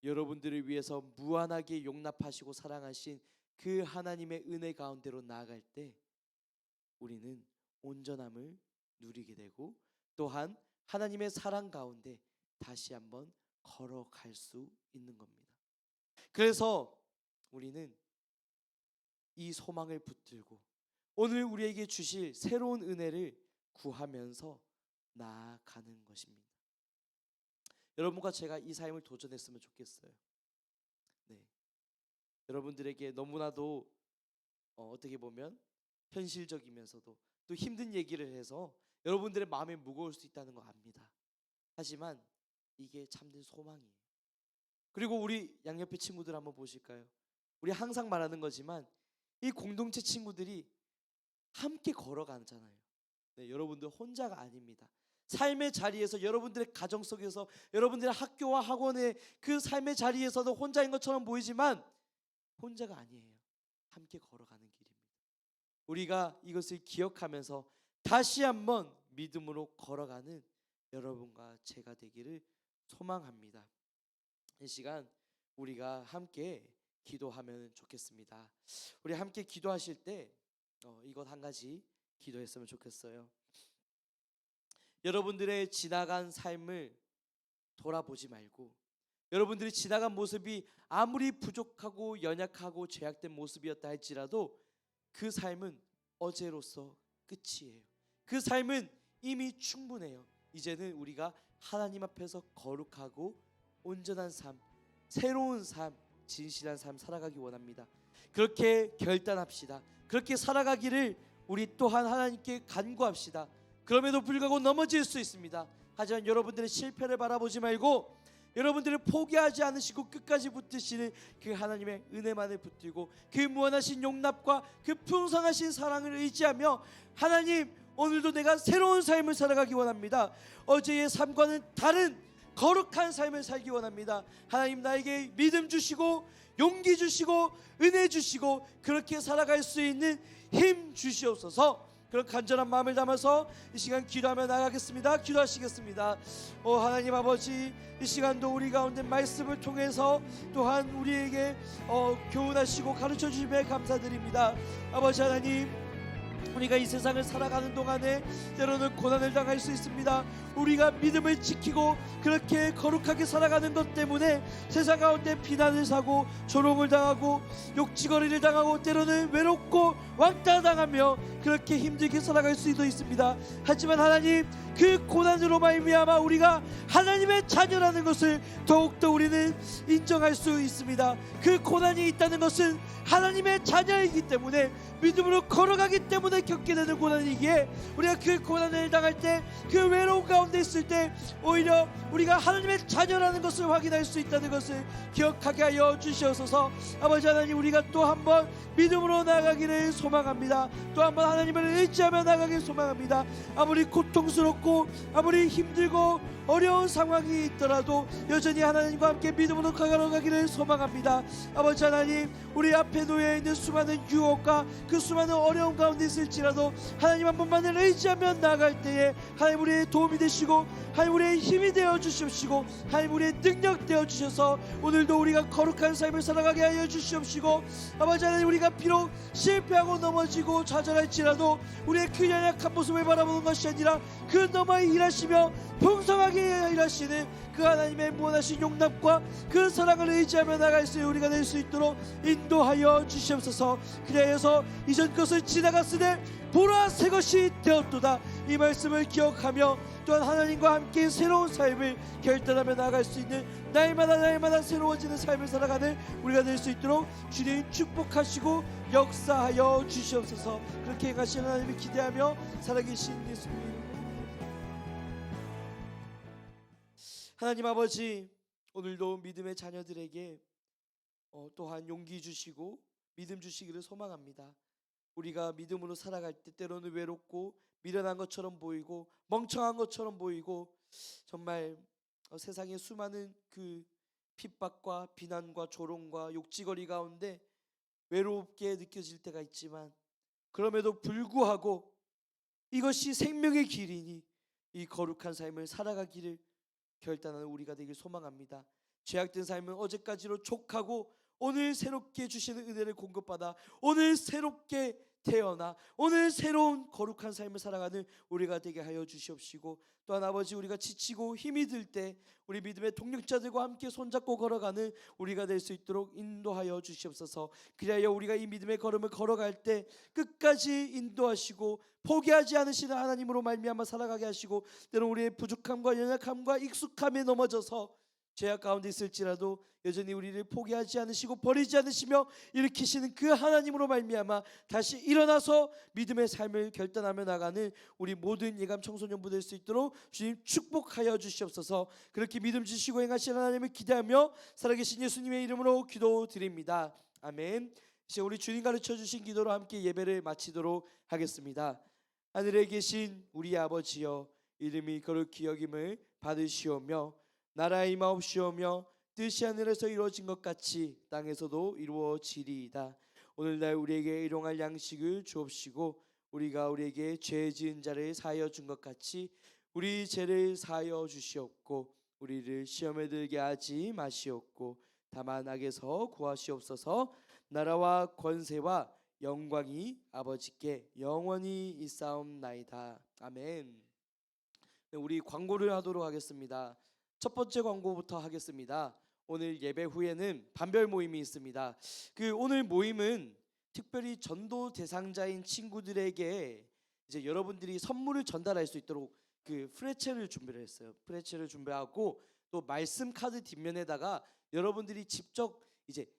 여러분들을 위해서 무한하게 용납하시고 사랑하신 그 하나님의 은혜 가운데로 나아갈 때 우리는 온전함을 누리게 되고 또한 하나님의 사랑 가운데 다시 한번 걸어갈 수 있는 겁니다. 그래서 우리는 이 소망을 붙들고 오늘 우리에게 주실 새로운 은혜를 구하면서 나아가는 것입니다. 여러분과 제가 이 삶을 도전했으면 좋겠어요. 네. 여러분들에게 너무나도 어떻게 보면 현실적이면서도 또 힘든 얘기를 해서 여러분들의 마음이 무거울 수 있다는 거 압니다. 하지만 이게 참된 소망이에요. 그리고 우리 양옆의 친구들 한번 보실까요? 우리 항상 말하는 거지만 이 공동체 친구들이 함께 걸어가잖아요. 네, 여러분들 혼자가 아닙니다. 삶의 자리에서 여러분들의 가정 속에서 여러분들의 학교와 학원의 그 삶의 자리에서도 혼자인 것처럼 보이지만 혼자가 아니에요. 함께 걸어가는 길입니다. 우리가 이것을 기억하면서 다시 한번 믿음으로 걸어가는 여러분과 제가 되기를 소망합니다. 이 시간 우리가 함께 기도하면 좋겠습니다. 우리 함께 기도하실 때 이것 한 가지 기도했으면 좋겠어요. 여러분들의 지나간 삶을 돌아보지 말고 여러분들이 지나간 모습이 아무리 부족하고 연약하고 죄악된 모습이었다 할지라도 그 삶은 어제로서 끝이에요. 그 삶은 이미 충분해요. 이제는 우리가 하나님 앞에서 거룩하고 온전한 삶, 새로운 삶, 진실한 삶 살아가기 원합니다. 그렇게 결단합시다. 그렇게 살아가기를 우리 또한 하나님께 간구합시다. 그럼에도 불구하고 넘어질 수 있습니다. 하지만 여러분들의 실패를 바라보지 말고 여러분들을 포기하지 않으시고 끝까지 붙드시는 그 하나님의 은혜만을 붙들고 그 무한하신 용납과 그 풍성하신 사랑을 의지하며 하나님, 오늘도 내가 새로운 삶을 살아가기 원합니다. 어제의 삶과는 다른 거룩한 삶을 살기 원합니다. 하나님, 나에게 믿음 주시고 용기 주시고 은혜 주시고 그렇게 살아갈 수 있는 힘 주시옵소서. 그런 간절한 마음을 담아서 이 시간 기도하며 나가겠습니다. 기도하시겠습니다. 하나님 아버지, 이 시간도 우리 가운데 말씀을 통해서 또한 우리에게 교훈하시고 가르쳐 주심에 감사드립니다. 아버지 하나님, 우리가 이 세상을 살아가는 동안에 때로는 고난을 당할 수 있습니다. 우리가 믿음을 지키고 그렇게 거룩하게 살아가는 것 때문에 세상 가운데 비난을 사고 조롱을 당하고 욕지거리를 당하고 때로는 외롭고 왕따당하며 그렇게 힘들게 살아갈 수도 있습니다. 하지만 하나님, 그 고난으로 말미암아 우리가 하나님의 자녀라는 것을 더욱더 우리는 인정할 수 있습니다. 그 고난이 있다는 것은 하나님의 자녀이기 때문에, 믿음으로 걸어가기 때문에 겪게 되는 고난이기에, 우리가 그 고난을 당할 때, 그 외로운 가운데 있을 때 오히려 우리가 하나님의 자녀라는 것을 확인할 수 있다는 것을 기억하게 하여 주시옵소서. 아버지 하나님, 우리가 또 한번 믿음으로 나아가기를 소망합니다. 또 한번 하나님을 의지하며 나아가기를 소망합니다. 아무리 고통스럽고 아무리 힘들고 어려운 상황이 있더라도 여전히 하나님과 함께 믿음으로 걸어가기를 소망합니다. 아버지 하나님, 우리 앞에 놓여있는 수많은 유혹과 그 수많은 어려움 가운데 있을지라도 하나님 한 분만을 의지하며 나아갈 때에 하나님 우리의 도움이 되시고 하나님 우리의 힘이 되어 주시옵시고 하나님 우리의 능력 되어 주셔서 오늘도 우리가 거룩한 삶을 살아가게 하여 주시옵시고, 아버지 하나님, 우리가 비록 실패하고 넘어지고 좌절할지라도 우리의 그 연약한 모습을 바라보는 것이 아니라 그 너머 일하시며 풍성하게 일하시는 그 하나님의 무한하신 용납과 그 사랑을 의지하며 나갈 수 있는 우리가 될 수 있도록 인도하여 주시옵소서. 그래서 이전 것을 지나갔으되 보라 새 것이 되었도다, 이 말씀을 기억하며 또한 하나님과 함께 새로운 삶을 결단하며 나아갈 수 있는 날마다 새로워지는 삶을 살아가는 우리가 될 수 있도록 주님 축복하시고 역사하여 주시옵소서. 그렇게 행하시는 하나님을 기대하며 살아계신 예수님, 하나님 아버지, 오늘도 믿음의 자녀들에게 또한 용기 주시고 믿음 주시기를 소망합니다. 우리가 믿음으로 살아갈 때 때로는 외롭고 미련한 것처럼 보이고 멍청한 것처럼 보이고 정말 세상의 수많은 그 핍박과 비난과 조롱과 욕지거리 가운데 외롭게 느껴질 때가 있지만, 그럼에도 불구하고 이것이 생명의 길이니 이 거룩한 삶을 살아가기를 결단하는 우리가 되길 소망합니다. 죄악된 삶은 어제까지로 족하고 오늘 새롭게 주시는 은혜를 공급받아 오늘 새롭게 태어나 오늘 새로운 거룩한 삶을 살아가는 우리가 되게 하여 주시옵시고, 또한 아버지, 우리가 지치고 힘이 들 때 우리 믿음의 동력자들과 함께 손잡고 걸어가는 우리가 될 수 있도록 인도하여 주시옵소서. 그리하여 우리가 이 믿음의 걸음을 걸어갈 때 끝까지 인도하시고 포기하지 않으시는 하나님으로 말미암아 살아가게 하시고, 때로 우리의 부족함과 연약함과 익숙함에 넘어져서 죄악 가운데 있을지라도 여전히 우리를 포기하지 않으시고 버리지 않으시며 일으키시는 그 하나님으로 말미암아 다시 일어나서 믿음의 삶을 결단하며 나가는 우리 모든 예감 청소년부 될 수 있도록 주님 축복하여 주시옵소서. 그렇게 믿음 주시고 행하시는 하나님을 기대하며 살아계신 예수님의 이름으로 기도드립니다. 아멘. 이제 우리 주님 가르쳐 주신 기도로 함께 예배를 마치도록 하겠습니다. 하늘에 계신 우리 아버지여, 이름이 거룩히 여김을 받으시오며 나라가 임하옵시오며 뜻이 하늘에서 이루어진 것 같이 땅에서도 이루어지리이다. 오늘날 우리에게 일용할 양식을 주옵시고 우리가 우리에게 죄 지은 자를 사하여 준 것 같이 우리 죄를 사하여 주시옵고 우리를 시험에 들게 하지 마시옵고 다만 악에서 구하시옵소서. 나라와 권세와 영광이 아버지께 영원히 있사옵나이다. 아멘. 우리 광고를 하도록 하겠습니다. 첫 번째 광고부터 하겠습니다. 오늘 예배 후에는 반별 모임이 있습니다. 오늘 모임은 특별히 전도 대상자인 친구들에게 이제 여러분들이 선물을 전달할 수 있도록 프레첼을 준비를 했어요. 프레첼을 준비하고 또 말씀 카드 뒷면에다가 여러분들이 직접 이제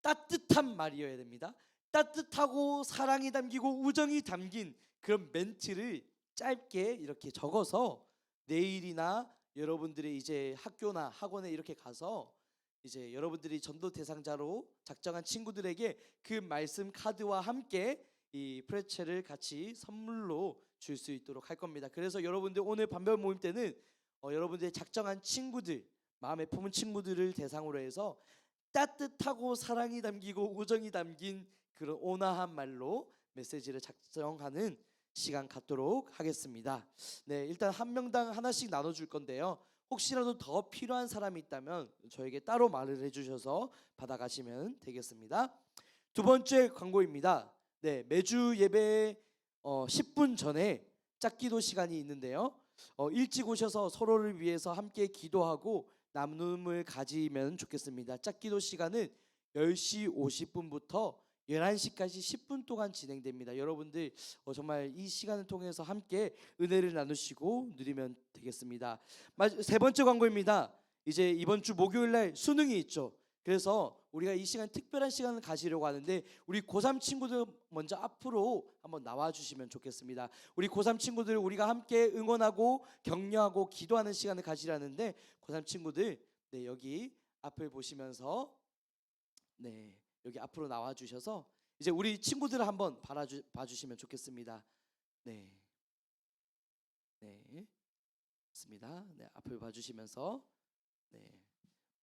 따뜻한 말이어야 됩니다. 따뜻하고 사랑이 담기고 우정이 담긴 그런 멘트를 짧게 이렇게 적어서 내일이나 여러분들의 이제 학교나 학원에 이렇게 가서 이제 여러분들이 전도 대상자로 작정한 친구들에게 그 말씀 카드와 함께 이 프레첼을 같이 선물로 줄 수 있도록 할 겁니다. 그래서 여러분들 오늘 반별 모임 때는 여러분들의 작정한 친구들, 마음에 품은 친구들을 대상으로 해서 따뜻하고 사랑이 담기고 우정이 담긴 그런 온화한 말로 메시지를 작성하는 시간 갖도록 하겠습니다. 네, 일단 한 명당 하나씩 나눠줄 건데요. 혹시라도 더 필요한 사람이 있다면 저에게 따로 말을 해주셔서 받아가시면 되겠습니다. 두 번째 광고입니다. 네, 매주 예배 10분 전에 짝기도 시간이 있는데요. 일찍 오셔서 서로를 위해서 함께 기도하고 나눔을 가지면 좋겠습니다. 짝기도 시간은 10시 50분부터 11시까지 10분 동안 진행됩니다. 여러분들 정말 이 시간을 통해서 함께 은혜를 나누시고 누리면 되겠습니다. 세 번째 광고입니다. 이제 이번 주 목요일 날 수능이 있죠. 그래서 우리가 이 시간 특별한 시간을 가지려고 하는데 우리 고3 친구들 먼저 앞으로 한번 나와 주시면 좋겠습니다. 우리 고3 친구들 우리가 함께 응원하고 격려하고 기도하는 시간을 가지려는데 고3 친구들 네, 여기 앞을 보시면서 네, 여기 앞으로 나와 주셔서 이제 우리 친구들을 한번 봐주시면 좋겠습니다. 네, 네, 맞습니다. 네, 앞을 봐주시면서 네.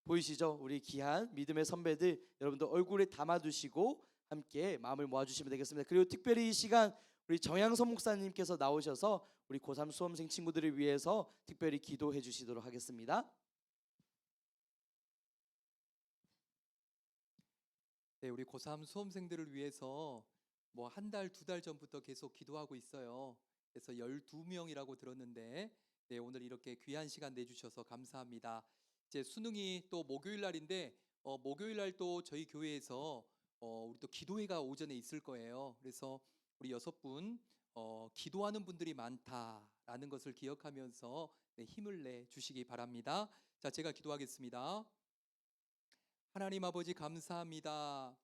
보이시죠? 우리 귀한 믿음의 선배들 여러분들 얼굴에 담아두시고 함께 마음을 모아주시면 되겠습니다. 그리고 특별히 이 시간 우리 정양선 목사님께서 나오셔서 우리 고3 수험생 친구들을 위해서 특별히 기도해 주시도록 하겠습니다.
네, 우리 고3 수험생들을 위해서 뭐 한 달, 두 달 전부터 계속 기도하고 있어요. 그래서 12명이라고 들었는데 네, 오늘 이렇게 귀한 시간 내주셔서 감사합니다. 이제 수능이 또 목요일 날인데 목요일 날 또 저희 교회에서 우리 또 기도회가 오전에 있을 거예요. 그래서 우리 6분 기도하는 분들이 많다라는 것을 기억하면서 네, 힘을 내 주시기 바랍니다. 자, 제가 기도하겠습니다. 하나님 아버지 감사합니다.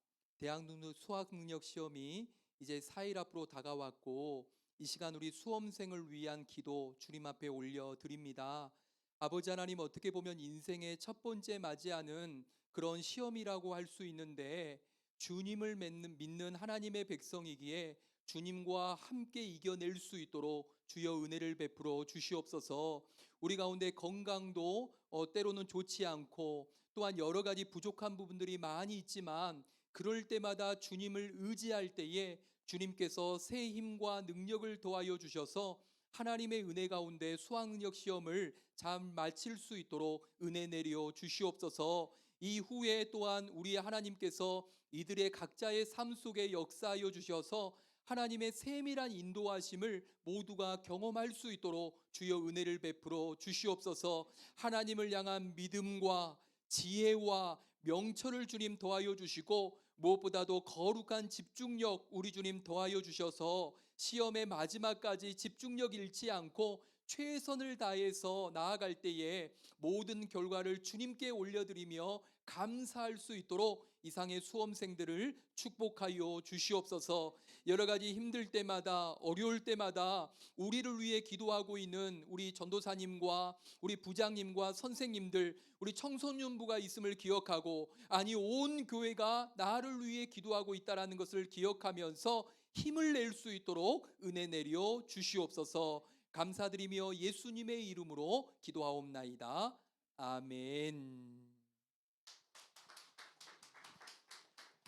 수학능력 시험이 이제 4일 앞으로 다가왔고 이 시간 우리 수험생을 위한 기도 주님 앞에 올려드립니다. 아버지 하나님, 어떻게 보면 인생의 첫 번째 맞이하는 그런 시험이라고 할 수 있는데 주님을 믿는 하나님의 백성이기에 주님과 함께 이겨낼 수 있도록 주여 은혜를 베풀어 주시옵소서. 우리 가운데 건강도 때로는 좋지 않고 또한 여러 가지 부족한 부분들이 많이 있지만 그럴 때마다 주님을 의지할 때에 주님께서 새 힘과 능력을 더하여 주셔서 하나님의 은혜 가운데 수학능력 시험을 잘 마칠 수 있도록 은혜 내려 주시옵소서. 이후에 또한 우리 하나님께서 이들의 각자의 삶 속에 역사하여 주셔서 하나님의 세밀한 인도하심을 모두가 경험할 수 있도록 주여 은혜를 베풀어 주시옵소서. 하나님을 향한 믿음과 지혜와 명철을 주님 더하여 주시고 무엇보다도 거룩한 집중력 우리 주님 더하여 주셔서 시험의 마지막까지 집중력 잃지 않고 최선을 다해서 나아갈 때에 모든 결과를 주님께 올려드리며 감사할 수 있도록 이상의 수험생들을 축복하여 주시옵소서. 여러 가지 힘들 때마다 어려울 때마다 우리를 위해 기도하고 있는 우리 전도사님과 우리 부장님과 선생님들, 우리 청소년부가 있음을 기억하고 아니 온 교회가 나를 위해 기도하고 있다는 것을 기억하면서 힘을 낼 수 있도록 은혜 내려 주시옵소서. 감사드리며 예수님의 이름으로 기도하옵나이다. 아멘.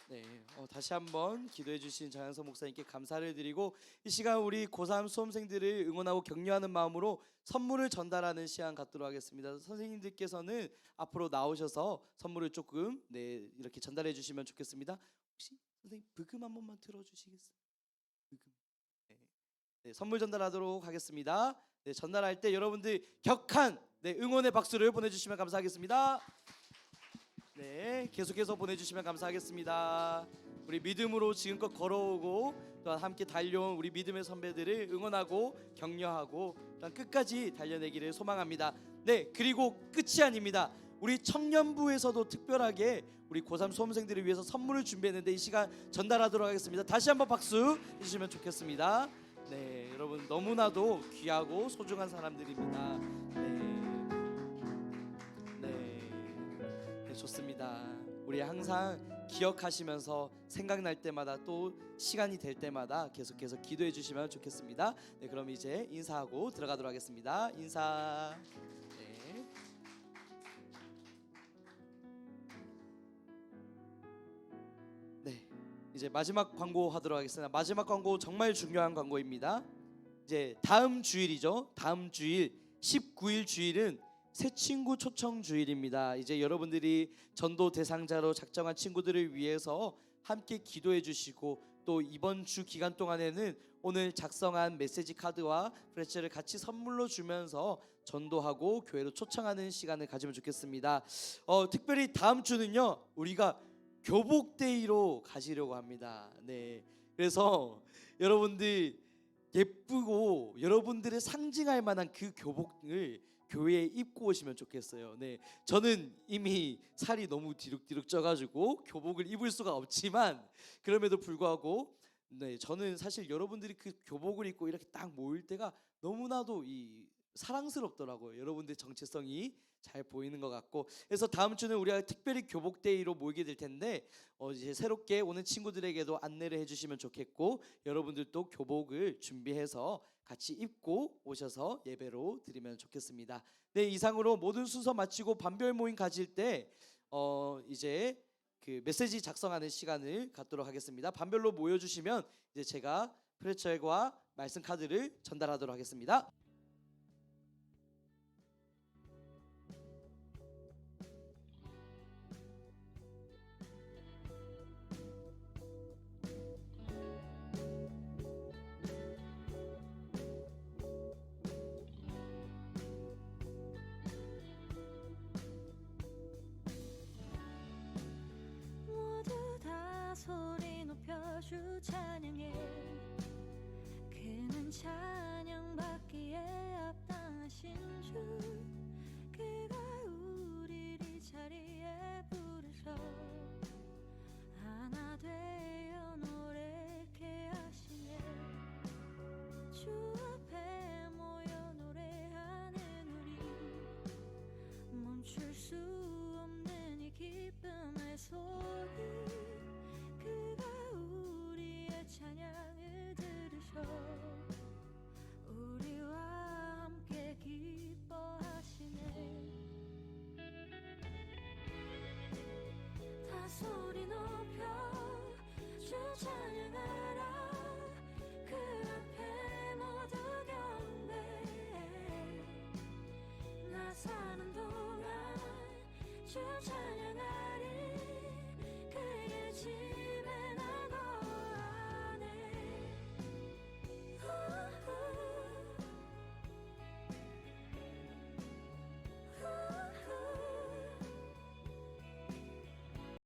네, 다시 한번 기도해 주신 정양선 목사님께 감사를 드리고 이 시간 우리 고3 수험생들을 응원하고 격려하는 마음으로 선물을 전달하는 시간 갖도록 하겠습니다. 선생님들께서는 앞으로 나오셔서 선물을 조금 이렇게 전달해 주시면 좋겠습니다. 혹시 선생님 브금 한 번만 들어주시겠어요? 브금. 네, 선물 전달하도록 하겠습니다. 네, 전달할 때 여러분들 격한 응원의 박수를 보내주시면 감사하겠습니다. 네, 계속해서 보내주시면 감사하겠습니다. 우리 믿음으로 지금껏 걸어오고 또한 함께 달려온 우리 믿음의 선배들을 응원하고 격려하고 또한 끝까지 달려내기를 소망합니다. 네, 그리고 끝이 아닙니다. 우리 청년부에서도 특별하게 우리 고3 수험생들을 위해서 선물을 준비했는데 이 시간 전달하도록 하겠습니다. 다시 한번 박수 해주시면 좋겠습니다. 네, 여러분 너무나도 귀하고 소중한 사람들입니다. 네, 좋습니다. 우리 항상 기억하시면서 생각날 때마다 또 시간이 될 때마다 계속해서 기도해 주시면 좋겠습니다. 네, 그럼 이제 인사하고 들어가도록 하겠습니다. 인사. 네. 네, 이제 마지막 광고 하도록 하겠습니다. 마지막 광고 정말 중요한 광고입니다. 이제 다음 주일이죠. 다음 주일 19일 주일은 새 친구 초청 주일입니다. 이제 여러분들이 전도 대상자로 작정한 친구들을 위해서 함께 기도해 주시고 또 이번 주 기간 동안에는 오늘 작성한 메시지 카드와 프레처를 같이 선물로 주면서 전도하고 교회로 초청하는 시간을 가지면 좋겠습니다. 특별히 다음 주는요 우리가 교복데이로 가시려고 합니다. 네, 그래서 여러분들 예쁘고 여러분들의 상징할 만한 그 교복을 교회에 입고 오시면 좋겠어요. 네, 저는 이미 살이 너무 디룩디룩 쪄가지고 교복을 입을 수가 없지만 그럼에도 불구하고 네, 저는 사실 여러분들이 그 교복을 입고 이렇게 딱 모일 때가 너무나도 사랑스럽더라고요. 여러분들 정체성이 잘 보이는 것 같고, 그래서 다음 주는 우리가 특별히 교복데이로 모이게 될 텐데 이제 새롭게 오는 친구들에게도 안내를 해주시면 좋겠고, 여러분들도 교복을 준비해서 같이 입고 오셔서 예배로 드리면 좋겠습니다. 네, 이상으로 모든 순서 마치고 반별 모임 가질 때 이제 그 메시지 작성하는 시간을 갖도록 하겠습니다. 반별로 모여주시면 이제 제가 프레처과 말씀 카드를 전달하도록 하겠습니다.
모두 다 소리 높여주 찬양해. 그는 찬양받기에 합당하신 주. 그가 우리를 이 자리에 부르셔 하나 되어 노래케 하시네. 주 앞에 모여 노래하는 우리, 멈출 수 없는 이 기쁨의 소리. 그가 우리의 찬양을 들으셔 우리와 함께 기뻐하시네. 다 소리 높여 주 찬양하라. 그 앞에 모두 경배해. 나 사는 동안 주 찬양